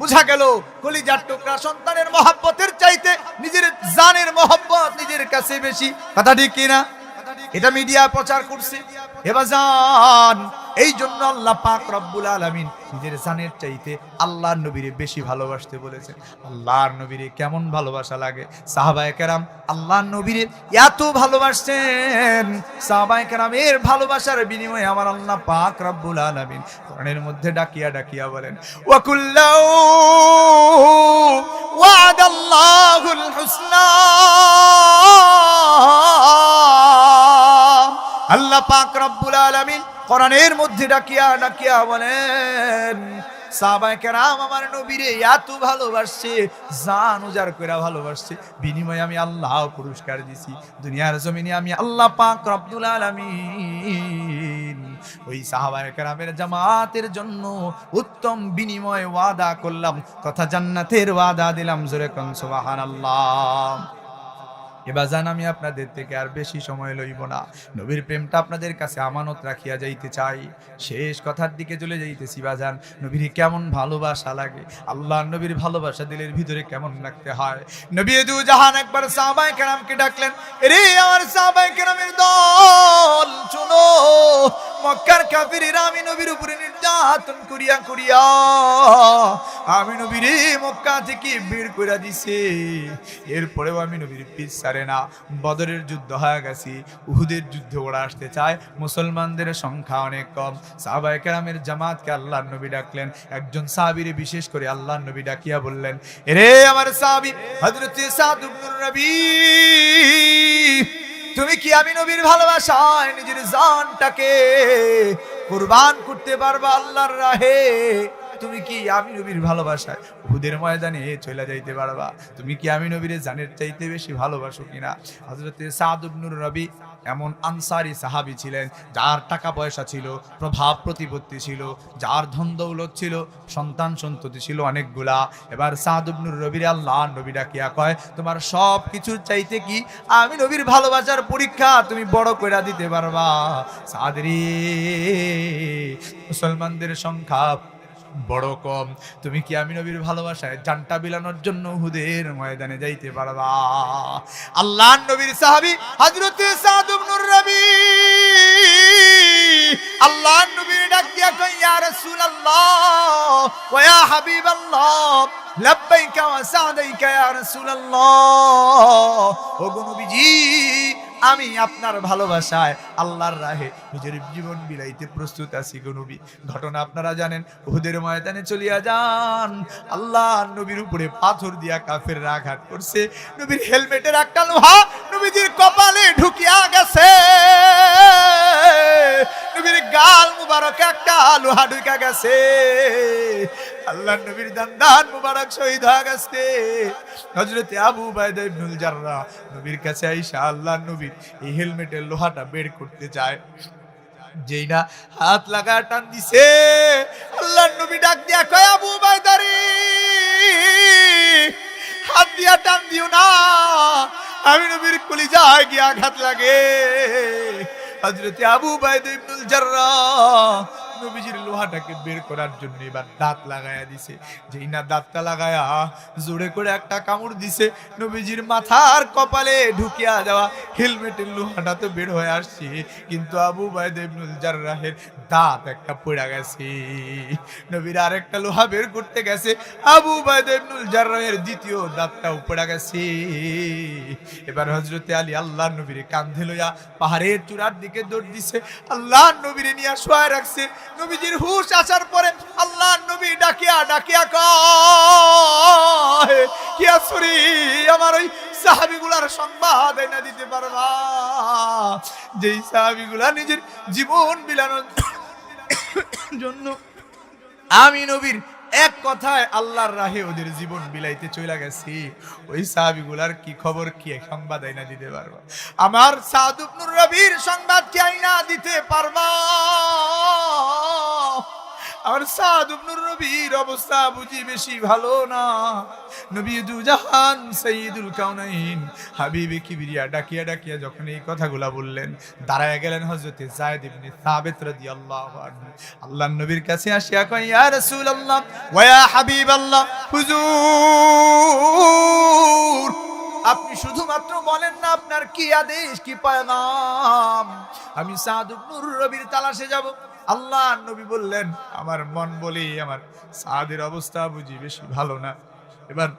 বুঝা গেল কলিজার টুকরা সন্তানের মহব্বতের চাইতে নিজের জানের মহব্বত নিজের কাছে বেশি। কথা ঠিক কিনা? এটা মিডিয়া প্রচার করছে। এবার জান, এই জন্য আল্লাহ পাক রব্বুল আলামিন নিজের জানের চাইতে আল্লাহর নবীরে বেশি ভালোবাসতে বলেছেন। আল্লাহর নবীরে কেমন ভালোবাসা লাগে। সাহাবায়ে কেরাম আল্লাহর নবীরে এত ভালোবাসতেন, সাহাবায়ে কেরামের ভালোবাসার বিনিময়ে আমার আল্লাহ পাক রব্বুল আলামিন কোরআনের মধ্যে ডাকিয়া ডাকিয়া বলেন, ওয়া কুল্লাউ ওয়াদাল্লাহুল হুসনা। আল্লাহ পাক রব্বুল আলামিন কোরআনের মধ্যে ডাকিয়া ডাকিয়া বলেন, সাহাবায়ে কেরাম আমার নবীরে এত ভালোবাসছে, জান উজাড় করে ভালোবাসছে, বিনিময়ে আমি আল্লাহ পুরস্কার দিছি। দুনিয়ার জমিনে আমি আল্লাহ পাক রব্বুল আলামিন ওই সাহাবায়ে কেরামের জামাতের জন্য উত্তম বিনিময় ওয়াদা করলাম, তথা জান্নাতের ওয়াদা দিলাম। জোরে কোন সুবহানাল্লাহ। এবার জান আমি আপনাদের থেকে আর বেশি সময় লইব না, নবীর প্রেমটা আপনাদের কাছে আমানত রাখিয়া যাইতে চাই। শেষ কথার দিকে চলে যাইতেছি। বাজান নবীর কেমন ভালোবাসা লাগে, আল্লাহ নবীর ভালোবাসা দিলের ভিতরে কেমন রাখতে হয়। নবী দু জাহান একবার সাহাবায়ে কেরামকে ডাকলেন, রে আমার সাহাবায়ে কেরামের দল শুনো, মক্কার কাফিররা আমি নবীর উপরে নির্যাতন করিয়া করিয়া আমি নবীরে মক্কা থেকে বের করে দিছে। এরপরেও আমি নবীর পিছ ছাড়ে না। বদরের যুদ্ধ হয়ে গেছে, উহুদের যুদ্ধ ওরা আসতে চায়, মুসলমানদের সংখ্যা অনেক কম। সাহাবায়ে কেরামের জামাতকে আল্লাহর নবী ডাকলেন। একজন সাহাবীরে বিশেষ করে আল্লাহর নবী ডাকিয়া বললেন, রে আমার সাহাবী হযরত সাদ ইবনে রবি, তুমি কি আমি নবীর ভালোবাসায় নিজের জানটাকে কুরবান করতে পারবা আল্লাহর রাহে? তুমি কি আমি নবীর ভালোবাসায় উহুদের ময়দানে চলে যাইতে পারবা? তুমি কি আমি নবীর জানের চাইতে বেশি ভালোবাসো কিনা? হযরত সাদ ইবনে রবি এমন আনসারী সাহাবী ছিলেন, যার টাকা পয়সা ছিল, প্রভাব প্রতিপত্তি ছিল, যার ধন দৌলত ছিল, সন্তান সন্ততি ছিল অনেকগুলা। এবার সাদ ইবনে রবির আল্লাহর নবী ডাকিয়া কয়, তোমার সব কিছুর চাইতে কি আমি নবীর ভালোবাসার পরীক্ষা তুমি বড় কইরা দিতে পারবা? সাদ রে, মুসলমানদের সংখ্যা বড় কম, তুমি কি আমি নবীর ভালোবাসায় জানটা বিলানোর জন্য উহুদের ময়দানে যাইতে পারবা? আল্লাহর নবীর সাহাবী হযরত সাদ ইবনে রবি আল্লাহর নবীর ডাক দিয়া কয়, ইয়া রাসূলুল্লাহ ওয়া ইয়া হাবিবাল্লাহ, লাব্বাইকা ওয়া সাদাইকা ইয়া রাসূলুল্লাহ। ওগো নবীজি, আমি আপনার ভালোবাসায় আল্লাহর রাহে নিজের জীবন বিলাইতে প্রস্তুত আছি গো নবী। ঘটনা আপনারা জানেন, উহুদের ময়দানে চলিয়া যান, আল্লাহর নবীর উপরে পাথর দিয়া কাফেররা আঘাত করছে। নবীর হেলমেটের একটা লোহা নবীজির কপালে ঢুকিয়া গেছে, নবীর গাল মুবারকে একটা লোহা ঢুকিয়া গেছে, আল্লাহর নবীর দান মুবারক শহীদ হয়ে গেছে। হযরত আবু উবাইদা ইবনুল জাররাহ নবীর কাছে আইসা আল্লাহর নবীর এই হেলমেটের লোহাটা বের করতে চায়, যেই না হাত লাগা টান দিছে, আল্লাহর নবী ডাক দিয়া কয়, আবু উবাইদা রে, হাত দিয়া টান দিও না, আমি নবীর কলিজায় গিয়ে আঘাত লাগে। হযরত আবু উবাইদা ইবনুল জাররাহ নবীজির লোহাটাকে বের করার জন্য এবার দাঁত লাগায়া দিছে, যেই না দাঁতটা লাগায়া জোরে করে একটা কামড় দিছে, নবীজির মাথার কপালে ঢুকিয়া যাওয়া হেলমেটের লোহাটা তো বের হয়ে আসছে, কিন্তু আবু উবাইদা ইবনুল জাররাহের দাঁত একটা পড়ে গেছে। নবীর আরেকটা লোহা বের করতে গেছে, আবু উবাইদা ইবনুল জাররাহের দ্বিতীয় দাঁতটাও পড়ে গেছে। এবার হযরতে আলী আল্লাহর নবীর কাঁধে লইয়া পাহাড়ের চূড়ার দিকে দৌড় দিছে, আল্লাহর নবীরে নিয়ে শোয়া রাখছে। নবীজির হুশ আসার পরে আল্লাহর নবী ডাকিয়া ডাকিয়া কয়, কি আসরি আমার ওই সাহাবীগুলার সংবাদ এনে দিতে পারবা? যেই সাহাবীগুলা নিজের জীবন বিলানোর জন্য আমি নবীর এক কথায় আল্লাহর রাহে ওদের জীবন বিলাইতে চলে গেছে, ওই সাহাবীগুলার কি খবর, কি সংবাদ আইনা দিতে পারবা? আমার সাদ ইবনে রবির সংবাদ কি আইনা দিতে পারবা? আমার সাদ ইবনে রবির অবস্থা বুঝি বেশি ভালো না। নবী দু জাহান সাইয়্যিদুল কাউনাইন হাবিবে কিবরিয়া ডাকিয়া ডাকিয়া যখন এই কথাগুলা বললেন, দাঁড়ায় গেলেন হযরতে যায়েদ ইবনে সাবিত রাদিয়াল্লাহু আনহু। আল্লাহর নবীর কাছে আসিয়া কয়, ইয়া রাসূলুল্লাহ ওয়া ইয়া হাবিবাল্লাহ, হুজুর আপনি শুধুমাত্র বলেন না আপনার কি আদেশ, কি পয়গাম, আমি সাদ ইবনে রবির তালাশে যাব। আল্লাহর নবী বললেন, আমার মন বলে আমার সাদের অবস্থা বুঝি বেশি ভালো না। এবার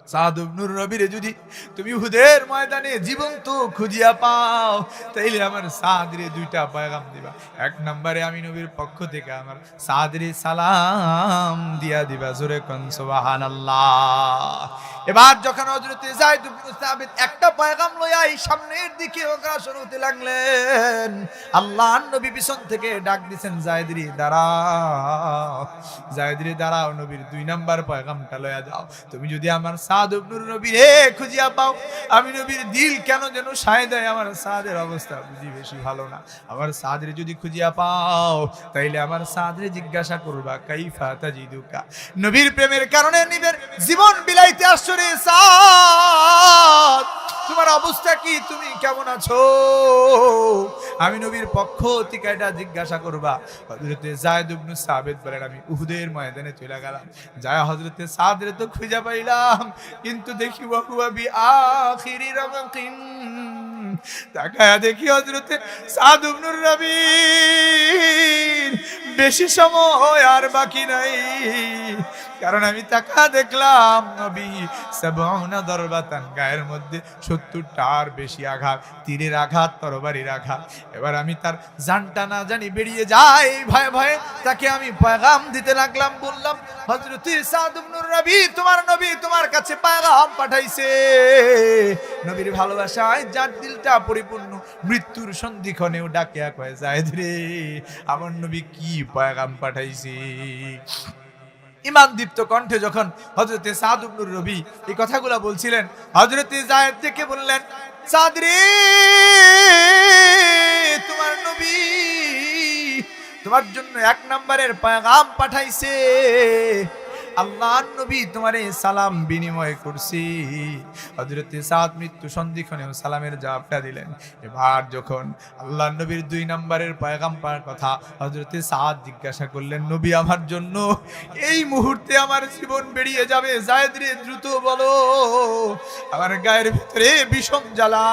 সাদ ইবনে রবিরে যদি তুমি উহুদের ময়দানে জীবন্ত খুঁজিয়া পাও, তাইলে আমার সাদরে দুইটা পয়গাম দিবা। এক নম্বরে আমি নবীর পক্ষ থেকে আমার সাদরে সালাম দিয়া দিবা। জোরে কোন সুবহানাল্লাহ। এবার যখন হযরত যায়েদ ইবনে সাবিত একটা পয়গাম লইয়া এই সামনের দিকে অগ্রসর হতে লাগলেন, আল্লাহর নবী পিছন থেকে ডাক দিবেন, যায়েদরে দাঁড়াও, যায়েদরে দাঁড়াও, নবীর 2 নাম্বার পয়গামটা লইয়া যাও। তুমি যদি আমার সাদ ইবনুর নবীরে খুঁজিয়া পাও, আমি নবীর দিল কেন যেন সায় দেয়, আমার সাদের অবস্থা বুঝি বেশি ভালো না। আমার সাদরে যদি খুঁজিয়া পাও, তাইলে আমার সাদরে জিজ্ঞাসা করবা কাইফা তাজিদুকা, নবীর প্রেমের কারণে নিবের জীবন বিলাইতে আসছো রে সাদ, তোমার অবস্থা কি, তুমি কেমন আছো? আমি নবীর পক্ষ থেকে এটা জিজ্ঞাসা করবা। হযরতে যায়েদ ইবনে সাবিত বলেন, আমি উহুদের ময়দানে চলে গেলাম, যায় হযরতে সাদের তো খুঁজে পাইলাম, কিন্তু দেখি ওয়া বি আখিরি রামাকিন, তাকায়া দেখি হযরতে সাদ ইবনুর রাবীর বেশি সময় আর বাকি নাই। কারণ আমি তাকা দেখলাম নবী ৭০ দরবাতান, গায়ের মধ্যে ৭০টার বেশি আঘাত, তীরের আঘাত, তরবারির আঘাত। এবার আমি তার জানটা না জানি বেরিয়ে যায়, ভয়ে ভয়ে তাকে আমি পয়গাম দিতে লাগলাম। বললাম, হযরত সাদ ইবনুর রাবী, তোমার নবী তোমার কাছে পয়গাম পাঠাইছে। নবীর ভালোবাসায় যার দিলটা পরিপূর্ণ, মৃত্যুর সন্ধিক্ষণেও ডাকিয়া কয়, যায়েদ রে, আমার নবী কি পয়গাম পাঠাইছে। ইমান দীপ্ত কণ্ঠে যখন হযরতে সাদ ইবনুর রবি এই কথাগুলো বলছিলেন, হযরতে যায়েদ থেকে বললেন, সাদ রে, তোমার নবী তোমার জন্য 1 নম্বরের পয়গাম পাঠাইছে। আল্লাহর নবী তোমারে সালাম বিনিময় করছি। হযরতে সাদ মৃত্যু সন্ধিক্ষণেও সালামের জবাবটা দিলেন। এবার যখন আল্লাহর নবীর 2 নম্বরের পয়গাম পাওয়ার কথা, হযরতে সাদ জিজ্ঞাসা করলেন, নবী আমার জন্য এই মুহূর্তে আমার জীবন বেরিয়ে যাবে, যায়েদ রে দ্রুত বলো, আমার গায়ের ভিতরে বিষম জ্বালা,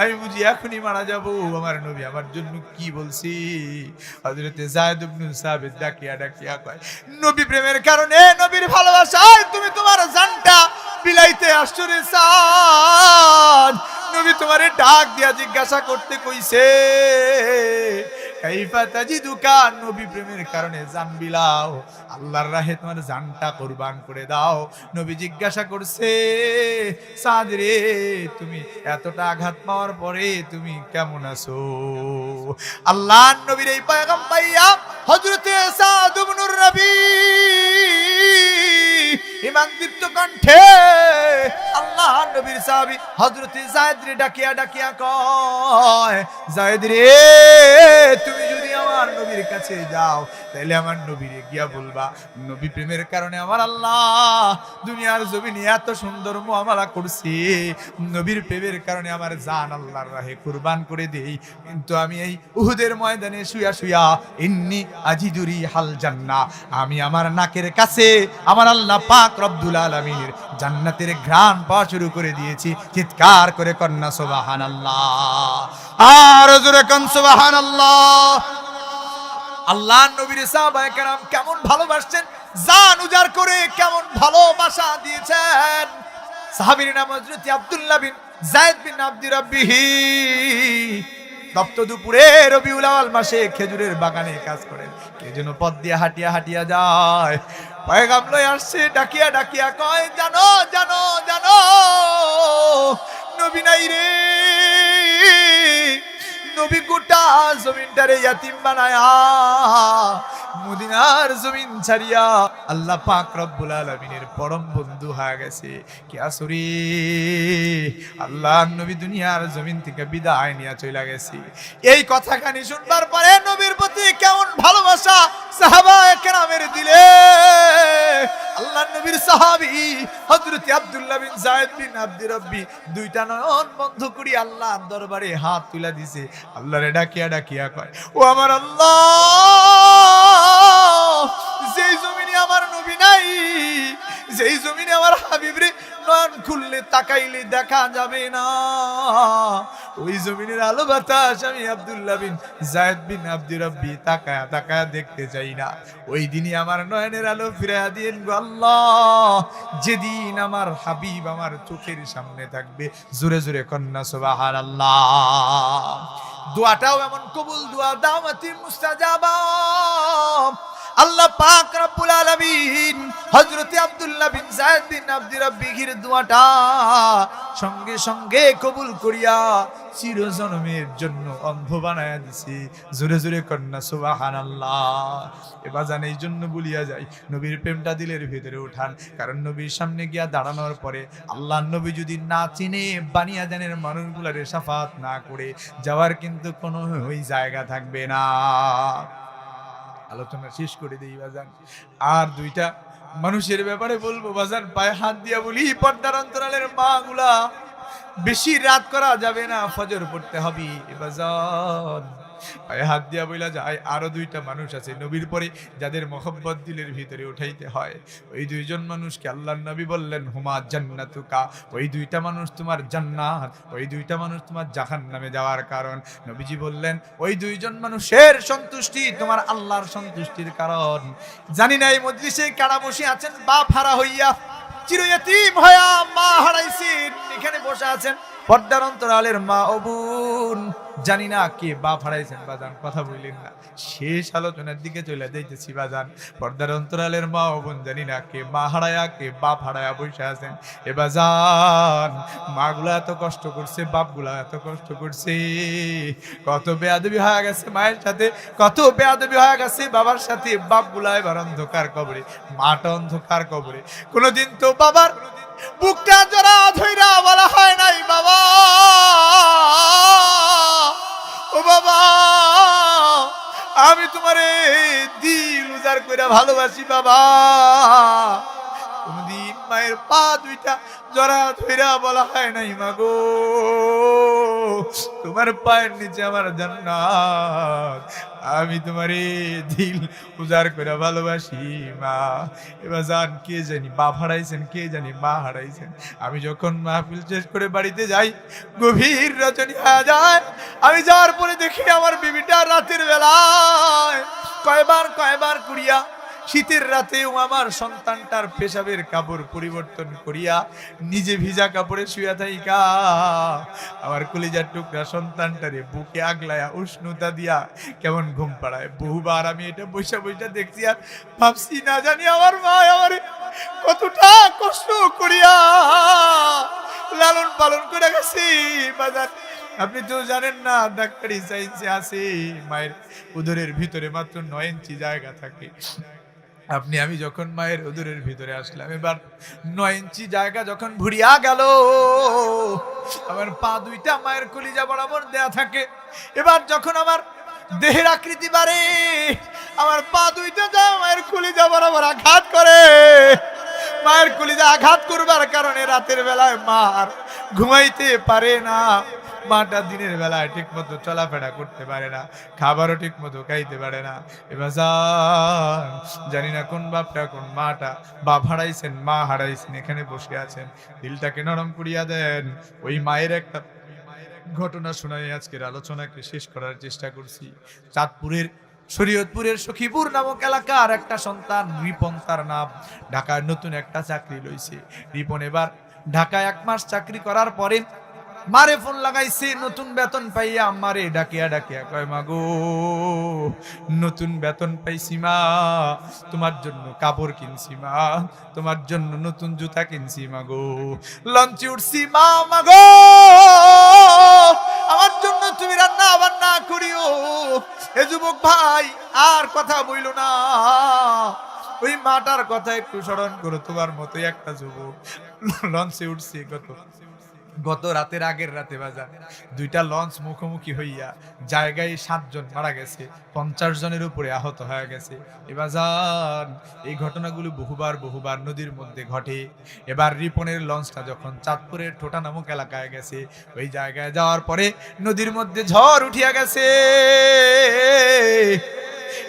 আমি বুঝি এখনই মারা যাব, আমার নবী আমার জন্য কি বলছি। হযরতে যায়েদ ইবনে সাবিত ডাকিয়া ডাকিয়া কয়, নবী প্রেমের কারণে, নবীর ভালোবাসায় তুমি তোমার জানটা বিলাইতে আসছো রে সাদ। নবী তোমারে ডাক দিয়া জিজ্ঞাসা করতে কইছে, কাইফা তাজিদুকা, নবী প্রেমের কারণে জান বিলাও, আল্লাহর রাহে তোমার জানটা কুরবান করে দাও। নবী জিজ্ঞাসা করছে, সাদ রে, তুমি এতটা আঘাত পাওয়ার পরে তুমি কেমন আছো? আল্লাহর নবীর এই পয়গাম পাইয়া হযরতে সাদ ইবনুর রাবী ইমান দীপ্ত কণ্ঠে আল্লাহর নবীর সাহাবী হযরতে যায়েদ রে ডাকিয়া ডাকিয়া কয়, যায়েদ রে, তুমি যদি আমার নবীর কাছে যাও, তাহলে আমার নবীরে গিয়া বলবা, নবী প্রেমের কারণে আমার আল্লাহ দুনিয়ার জমিনে এত সুন্দর মুআমালা করছি, নবীর প্রেমের কারণে আমার জান আল্লাহর রাহে কুরবান করে দেই, কিন্তু আমি এই উহুদের ময়দানে শুয়া শুয়া ইন্নী আজিদুরি হাল জান্নাহ, আমি আমার নাকের কাছে আমার আল্লাহ পাক রব্বুল আলামিনের জান্নাতের ঘ্রাণ পাওয়া শুরু করে দিয়েছি। চিৎকার করে কন্যা সুবহানাল্লাহ, আর জোরে কোন সুবহানাল্লাহ। আল্লাহর নবীর সাহাবায়ে কেরাম কেমন ভালোবাসছেন, জান উজাড় করে কেমন ভালোবাসা দিয়েছেন। সাহাবীর নাম হযরত আব্দুল্লাহ বিন যায়েদ বিন আব্দি রাব্বিহি। তপ্ত দুপুরে রবিউল আউয়াল মাসে খেজুরের বাগানে কাজ করেন, কে যেন পথ দিয়ে হাঁটিয়া হাঁটিয়া যায়, পয়গাম লয়ে আসছে, ডাকিয়া ডাকিয়া কয়, জানো জানো জানো, নবী নাই রে, নবী গোটা জমিনটারে ইয়াতিম বানায়া মদিনার জমিন ছাড়িয়া আল্লাহ পাক রব্বুল আলামিনের পরম বন্ধু হয়ে গেছে। কি আসরে, আল্লাহর নবী দুনিয়ার জমিন থেকে বিদায় নিয়ে চলে গেছে। এই কথাখানি শুনবার পরে নবীর প্রতি কেমন ভালোবাসা সাহাবায়ে কেরামের দিলে। আল্লাহর নবীর সাহাবী হযরত আব্দুল্লাহ বিন যায়েদ বিন আব্দি রাব্বি 2টা নয়ন বন্ধ করি আল্লাহর দরবারে হাত তুলে দিছে, আল্লাহরে ডাকিয়া ডাকিয়া কয়, ও আমার আল্লাহ, যেই জমিনে আমার নবী নাই, যেই জমিনে আমার হাবিবরে নয়ন খুললে তাকাইলে দেখা যাবে না, ওই জমিনের আলো বাতাস আমি আব্দুল্লাহ বিন যায়েদ বিন আব্দি রাব্বি তাকায়া তাকায়া দেখতে চাই না। ওই দিনই আমার নয়নের আলো ফিরাইয়া দিয়েন গো আল্লাহ, যেদিন আমার হাবিব আমার চোখের সামনে থাকবে। জোরে জোরে কন্যা সুবহানাল্লাহ। দোয়াটাও এমন কবুল দোয়া, দাওয়াতি মুস্তাজাবা। আল্লাহ পাক রব্বুল আলামিন হযরত আব্দুল্লাহ বিন যায়েদ বিন আব্দি রাব্বিহির দোয়াটা সঙ্গে সঙ্গে কবুল করিয়া চিরজন্মের জন্য অন্ধ বানায়া দিছি। জোরে জোরে কন্যা সুবহানাল্লাহ। এবার জান এই জন্য বলিয়া যাই, নবীর প্রেমটা দিলের ভিতরে উঠান, কারণ নবীর সামনে গিয়া দাঁড়ানোর পরে আল্লাহ নবী যদি না চিনে বানিয়া জানের মানুষগুলারে শাফাত না করে যাওয়ার কিন্তু কোনো ওই জায়গা থাকবে না। আলোচনা শেষ করে দেই বাজান। আর দুইটা মানুষের ব্যাপারে বলবো বাজান, পায়ে হাত দিয়া বলি, পর্দার অন্তরালের মা গুলা বেশি রাত করা যাবে না, ফজর পড়তে হবে বাজান। পায়ে হাত দিয়া বইলা যায়, আরো দুইটা মানুষ আছে নবীর পরে যাদের মহব্বত দিলের ভিতরে উঠাইতে হয়। ওই দুইজন মানুষকে আল্লাহর নবী বললেন হুমা জান্নাতুকা, ওই দুইটা মানুষ তোমার জান্নাত, ওই দুইটা মানুষ তোমার জাহান্নামে যাওয়ার কারণ। নবীজি বললেন ওই দুইজন মানুষের সন্তুষ্টি তোমার আল্লাহর সন্তুষ্টির কারণ। জানি না এই মজলিসে কারা বসে আছেন বাপ হারা হইয়া, চির ইয়তীম হইয়া মা হারাইছেন, এখানে বসে আছেন পর্দার অন্তরালের মা ও বোন, জানি না কে বাপ হারাইছেন বাজান, কথা বললেন না। শেষ আলোচনার দিকে চলে যাইতেছি বাজান। পর্দার অন্তরালের মা ও বোন, জানি না কে মা হারায়া কে বাপ হারায়া বসে আছেন। এ বাজান, মাগুলা এত কষ্ট করছে, বাপগুলা এত কষ্ট করছে, কত বেয়াদবি হয়ে গেছে মায়ের সাথে, কত বেয়াদবি হয়ে গেছে বাবার সাথে। বাপগুলা এবার অন্ধকার কবরে, মাটা অন্ধকার কবরে। কোনোদিন তো বাবার বুকটা জড়া ধইরা বলা হয় নাই বাবা, ও বাবা আমি তোমারে দিল উজাড় কইরা ভালোবাসি বাবা। কোনদিন মায়ের পা দুইটা জড়া ধইরা বলা হয় নাই মাগো তোমার পায়ের নিচে আমার জান্নাত, আমি তোমারে দিল উজাড় করে ভালোবাসি মা। এবার জান, কে জানি বাপ হারাইছেন, কে জানি মা হারাইছেন। আমি যখন মাহফিল শেষ করে বাড়িতে যাই, গভীর রজনী হয়ে যায়, আমি যাওয়ার পরে দেখি আমার বিবিটা রাতের বেলায় কয়বার করিয়া শীতের রাতেও আমার সন্তানটার পেশাবের কাপড় পরিবর্তন করিয়া নিজে ভিজা কাপড়ে শুয়া থাইকা আমার কলিজার টুকরা সন্তানটারে বুকে আগলায়া উষ্ণতা দিয়া কেমন ঘুম পাড়ায়। বহুবার আমি এটা বৈশা দেখছি আর ভাবছি, না জানি আমার মা আমার কতটা কষ্ট করিয়া লালন পালন করে গেছি বাজার। আপনি তো জানেন না, ডাক্তারি সায়েন্সে আছে মায়ের উদরের ভিতরে মাত্র 9 ইঞ্চি জায়গা থাকে। আমি যখন মায়ের উদরের ভিতরে আসলাম, এবার 9 ইঞ্চি জায়গা যখন ভুড়িয়া গেল, আমার পা দুইটা মায়ের কলিজা বরাবর দেয়া থাকে। এবার যখন আমার দেহের আকৃতি বাড়ে, আমার পা দুইটা যা মায়ের কলিজা বরাবর আঘাত করে। মায়ের কলিজা আঘাত করবার কারণে রাতের বেলায় মা আর ঘুমাইতে পারে না। মাটা দিনের বেলায় ঠিক মতো চলাফেরা করতে পারে না, খাবারও ঠিক মতো খাইতে পারে না। এবার জানি না কোন বাপটা কোন মাটা, বাপ হারাইছেন মা হারাইছেন, এখানে বসে আছেন, দিলটাকে নরম করিয়া দেন। ওই মায়ের একটা ঘটনা শোনাই আজকের আলোচনাকে শেষ করার চেষ্টা করছি। চাঁদপুরের শরীয়তপুরের সখীপুর নামক এলাকার একটা সন্তান রিপন, তার নাম। ঢাকায় নতুন একটা চাকরি লইছে রিপন। এবার ঢাকায় 1 মাস চাকরি করার পরে মারে ফোন লাগাইছে, নতুন বেতন পাইয়া মারে ডাকিয়া কয় মাগো নতুন বেতন পাইছি মা, তোমার জন্য কাপড় কিনছি মা, তোমার জন্য নতুন জুতা কিনছি মাগো, লঞ্চে উঠছি মা, মাগো আমার জন্য তুমি রান্না আবার না করিও। এ যুবক ভাই আর কথা বইল না, ওই মাটার কথা একটু স্মরণ করো। তোমার মতোই একটা যুবক লঞ্চে উঠছে গত রাতের আগের রাতে বাজার, 2টা লঞ্চ মুখোমুখি হইয়া জায়গায় 7 জন মারা গেছে, 50 জনের উপরে আহত হয়ে গেছে। এবার এই ঘটনাগুলো বহুবার নদীর মধ্যে ঘটে। এবার রিপনের লঞ্চটা যখন চাঁদপুরের ঠোঁটা নামক এলাকায় গেছে, ওই জায়গায় যাওয়ার পরে নদীর মধ্যে ঝড় উঠিয়া গেছে।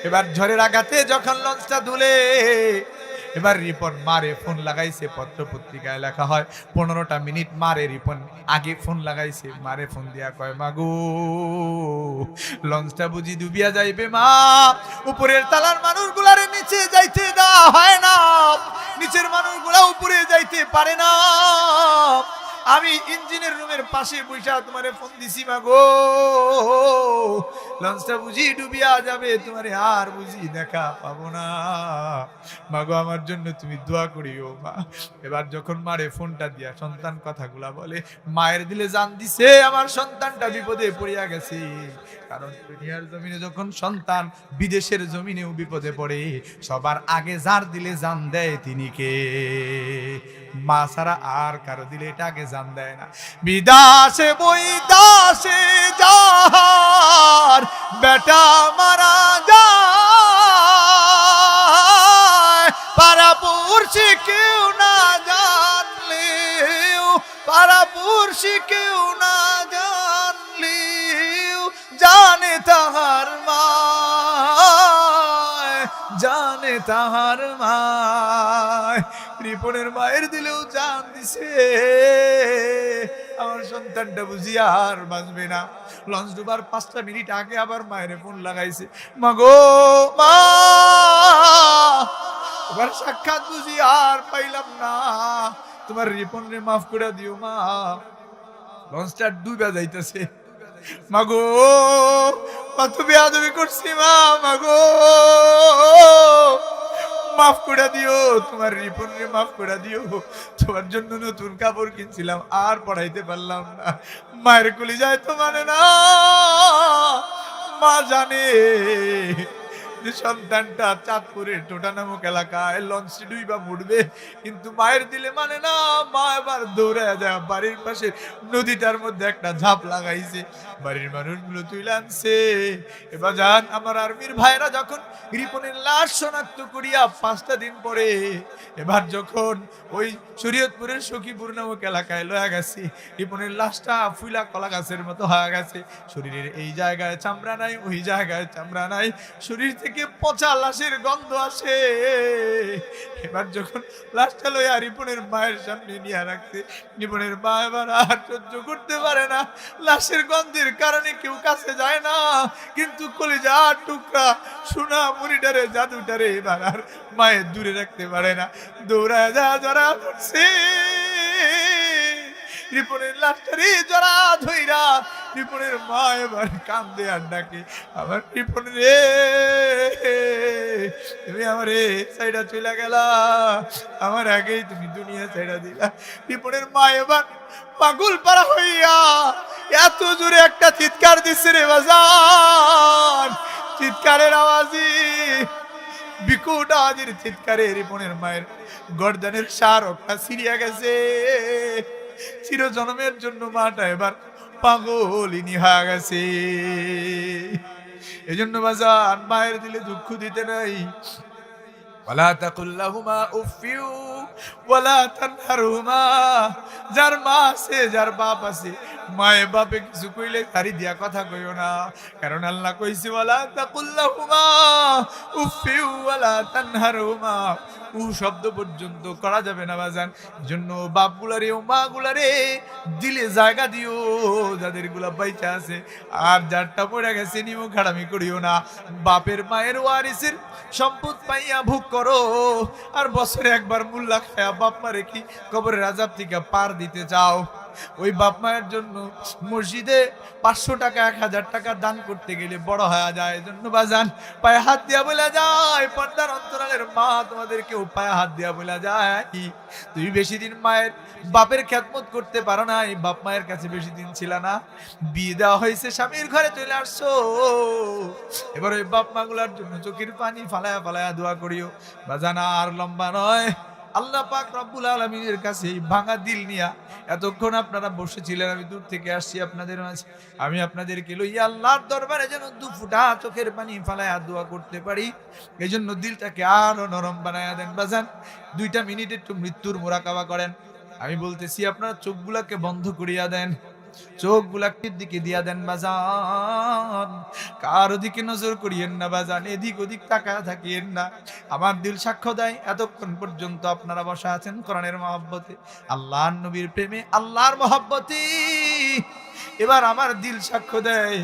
এবার ঝড়ের আঘাতে যখন লঞ্চটা দুলে, এবার রিপন মারে ফোন লাগাইছে। পত্র পত্রিকায় লেখা হয় 15টা মিনিট মারে রিপন আগে ফোন লাগাইছে। মারে ফোন দিয়া কয় মাগো লঞ্চটা বুঝি ডুবিয়া যাইবে মা, উপরের তালার মানুষগুলারে নিচে যাইতে দেওয়া হয় না, নিচের মানুষগুলা উপরে যাইতে পারে না। আমি ইঞ্জিনের রুমের পাশে বসে তোমারে ফোন দিছি মাগো, লঞ্চটা বুঝি ডুবিয়া যাবে, তোমারে আর বুঝি দেখা পাবো না মাগো, আমার জন্য তুমি দোয়া করিও মা। এবার যখন মারে ফোনটা দিয়া সন্তান কথাগুলা বলে, মায়ের দিলে জান দিছে আমার সন্তানটা বিপদে পড়িয়া গেছে। কারণ দুনিয়ার জমিনে যখন সন্তান বিদেশের জমিনেও বিপদে পড়ে, সবার আগে যার দিলে জান দেয় তিনি কে? মা ছাড়া আর কারো দিলে এটাকে জান দেয় না। বিদাসে বৈদাসে যার বেটা মারা যায়, পাড়াপড়শি কেউ না জানলেও, পাড়াপড়শি কেউ না জানলেও জানে তাহার মা, জানে তাহার মা। রিপনের মায়ের দিলেও জান দিছে, আমার সন্তানটা বুঝি আর বাঁচবে না। লঞ্চ ডুবার 5টা মিনিট আগে আবার মায়ের ফোন লাগাইছে, মাগো মা, এবার সাক্ষাৎ বুঝি আর পাইলাম না, তোমার রিপন রে মাফ করে দিও মা, লঞ্চটা ডুবে যাইতেছে। মাগো কত বেয়াদবি করছি মা, মাগো মাফ করে দিও, তোমার রিপন রে মাফ করে দিও, তোমার জন্য নতুন কাপড় কিনছিলাম আর পড়াইতে পারলাম না। মায়ের কুলি যায় তো মানে না, মা জানে যে সন্তানটা চাঁদপুরের টোটা নামক এলাকায় লঞ্চে ডুইবা মুড়বে, কিন্তু মায়ের দিলে মানে না। মা এবার দৌড়ে যায় বাড়ির পাশে নদীটার মধ্যে একটা ঝাঁপ লাগাইছে, বাড়ির মানুষগুলো তুলে আনছে। এবার যান আমার আর্মির ভাইরা যখন রিপনের লাশ শনাক্ত করিয়া 5টা দিন পরে এবার যখন ওই শরীয়তপুরের সখীপুর নামক এলাকায় লয়া গেছে, রিপনের লাশটা ফুলা কলা গাছের মতো হয়ে গেছে, শরীরের এই জায়গায় চামড়া নাই, ওই জায়গায় চামড়া নাই, শরীর থেকে পচা লাশের গন্ধ আসে। এবার যখন লাশটা লইয়া রিপনের মায়ের সামনে নিয়ে রাখছে, রিপনের মা এবার আর সহ্য করতে পারে না, লাশের গন্ধের কারণে কেউ কাছে যায় না, কিন্তু কলিজা টুকরা সোনা মনিটারে জাদুটারে এবার আর মায়ের দূরে রাখতে পারে না, দৌড়ায় যা জড়া ধরছে রিপনের লাশটারে জড়া ধইরা। রিপনের মা এবার কান্দে আর ডাকে, আমার রিপন রে, তুমি আমার সাইডা চলে গেলা, আমার আগেই তুমি দুনিয়া সাইডা দিলা। রিপনের মা এবার পাগল পারা হইয়া এত জোরে একটা চিৎকার দিচ্ছে রে বাজান, চিৎকারের আওয়াজই বিকট আওয়াজের চিৎকারে রিপনের মায়ের গর্দানের সারকটা ছিঁড়িয়া গেছে। চিরজন্মের জন্য মাটা এবার পাগলিনী হয়ে গেছে। এজন্য বাজান মায়ের দিলে দুঃখ দিতে নাই। ওয়ালা তাকুল্লাহুমা উফিউ ওয়ালা তানহারহুমা, যার মা আছে যার বাপ আছে, মায়ে বাপে কিছু কইলে তারি দিয়া কথা কইও না, কারণ আল্লাহ কইছে ওয়ালা তাকুল্লাহুমা উফিউ ওয়ালা তানহারহুমা, উ শব্দ পর্যন্ত করা যাবে না বাজান। জন্য বাপগুলারে ও মাগুলারে দিলে জায়গা দিও, যাদের গুলা বাইচা আছে, আর যারটা পড়ে গেছে নিমো খাড়ামি করিও না। বাপের মায়ের ওয়ারিসের সম্পদ পাইয়া ভোগ করো, আর বছরে একবার মুল্লা খায়া বাপ মারে কি কবরের আযাব থেকে পার দিতে চাও? ওই বাপ মায়ের জন্য মসজিদে 500 টাকা 1000 টাকা দান করতে গেলে বড় হয়ে যায়। এজন্য বাজান পায়ে হাত দিয়া বলা যায়, পর্দার অন্তরালের মা তোমাদেরকেও পায়ে হাত দিয়া বলা যায়, তুমি বেশি দিন মায়ের বাপের খেদমত করতে পারো না, এই বাপ মায়ের কাছে বেশি দিন ছিল না, বিয়ে দেওয়া হয়েছে, স্বামীর ঘরে চলে আসছো, এবার ওই বাপ মাগুলার জন্য চোখের পানি ফালায়া ফালায়া দোয়া করিও বাজান। আর লম্বা নয়, আল্লাহ পাক রব্বুল আলামিনের কাছে এই ভাঙা দিল নিয়া এতক্ষণ আপনারা বসেছিলেন, আমি দূর থেকে আসছি আপনাদের মাঝে, আমি আপনাদেরকে লইয়া আল্লাহর দরবারে যেন 2 ফোঁটা চোখের পানি ফালায়া দোয়া করতে পারি, এই জন্য দিলটাকে আরো নরম বানায়া দেন বাজান। 2টা মিনিট একটু মৃত্যুর মোরাকাবা করেন। আমি বলতেছি আপনারা চোখগুলাকে বন্ধ করিয়া দেন, চোখগুলাকে দিকে দিয়া দেন বাজান, কারো দিকে নজর করিয়েন না বাজান, এদিক ওদিক তাকায় থাকিয়েন না। আমার দিল সাক্ষ্য দেয় এতক্ষণ পর্যন্ত আপনারা বসা আছেন কোরআনের মহব্বতে, আল্লাহর নবীর প্রেমে, আল্লাহর মহব্বতে। এবার আমার দিল সাক্ষ্য দেয়,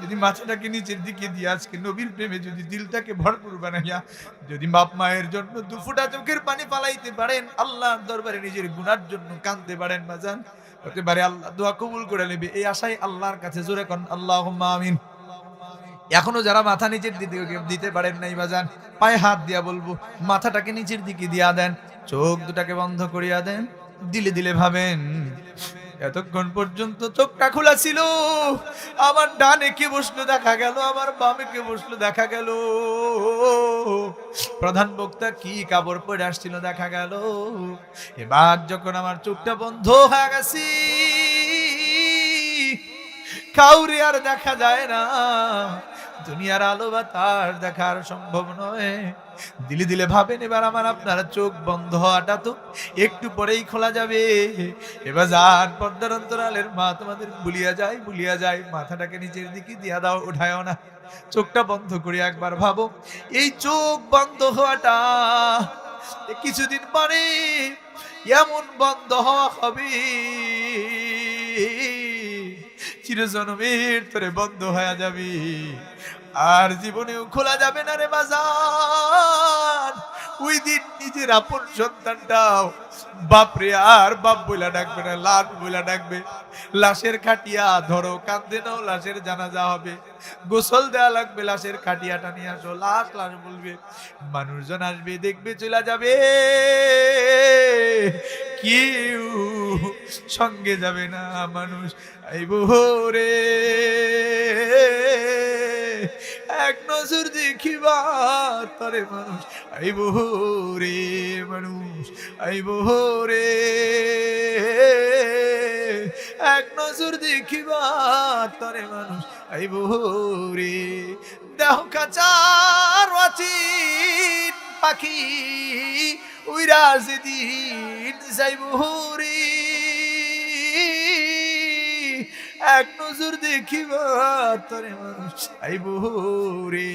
যদি মাথাটাকে নিচের দিকে দিয়ে আজকে নবীর প্রেমে যদি দিলটাকে ভরপুর বানাইয়া যদি বাপ মায়ের জন্য 2 ফোঁটা চোখের পানি পালাইতে পারেন, আল্লাহর দরবারে নিজের গুনার জন্য কাঁদতে পারেন বাজান, হতে পারে আল্লাহ দোয়া কবুল করে নেবে, এই আশাই আল্লাহর কাছে জোরে কোন আল্লাহুম্মা আমিন। এখনো যারা মাথা নিচের দিকে দিতে পারেন নাই বাজান, পায়ে হাত দিয়া বলবো মাথাটাকে নিচের দিকে দিয়া দেন, চোখ দুটাকে বন্ধ করিয়া দেন, দিলে দিলে ভাবেন এতক্ষণ পর্যন্ত চোখটা খোলা ছিল, আমার ডানে কে বসলো দেখা গেল, আমার বামে কে বসলো দেখা গেল, প্রধান বক্তা কি কাপড় পরে আসছিল দেখা গেল। এবার যখন আমার চোখটা বন্ধ হয়ে গেছি, কাউরে আর দেখা যায় না, দুনিয়ার আলো বাতাস দেখার সম্ভব নয়, দিলে দিলে ভাবেন এবার আমার আপনার চোখ বন্ধ হওয়াটা তো একটু পরেই খোলা যাবে। এবার যান পর্দার অন্তরালের মা, তোমাদের ভুলিয়া যায়, মাথাটাকে নিচের দিকে দিয়া দাও, উঠায়ও না, চোখটা বন্ধ করে একবার ভাবো, এই চোখ বন্ধ হওয়াটা কিছুদিন পরে এমন বন্ধ হওয়া হবে চিরজনমের তোরে বন্ধ হয়ে যাবে, আর জীবনেও খোলা যাবে না রে বাজার। ওই দিন নিজের আপন সন্তানটাও বাপরে আর বাপ বইলা ডাকবে না, লাশ বইলা ডাকবে। লাশের খাটিয়া ধরো, কান্দে নাও, লাশের জানাজা হবে, গোসল দেওয়া লাগবে, লাশের খাটিয়াটা নিয়ে আসো, লাশ লাশ বলবে, মানুষজন আসবে দেখবে চলে যাবে, কেউ সঙ্গে যাবে না, মানুষ আইবো রে এক নজর দেখিবা তরে, মানুষ আইবো রে, মানুষ আইবো রে এক নজর দেখিবা তরে, মানুষ আইবো রে। দেহ কাচার ওয়াচিন পাখি উইরা যেদিন যাইবো রে, এক নজর দেখিবা তরে, মানুষ আইবো রে।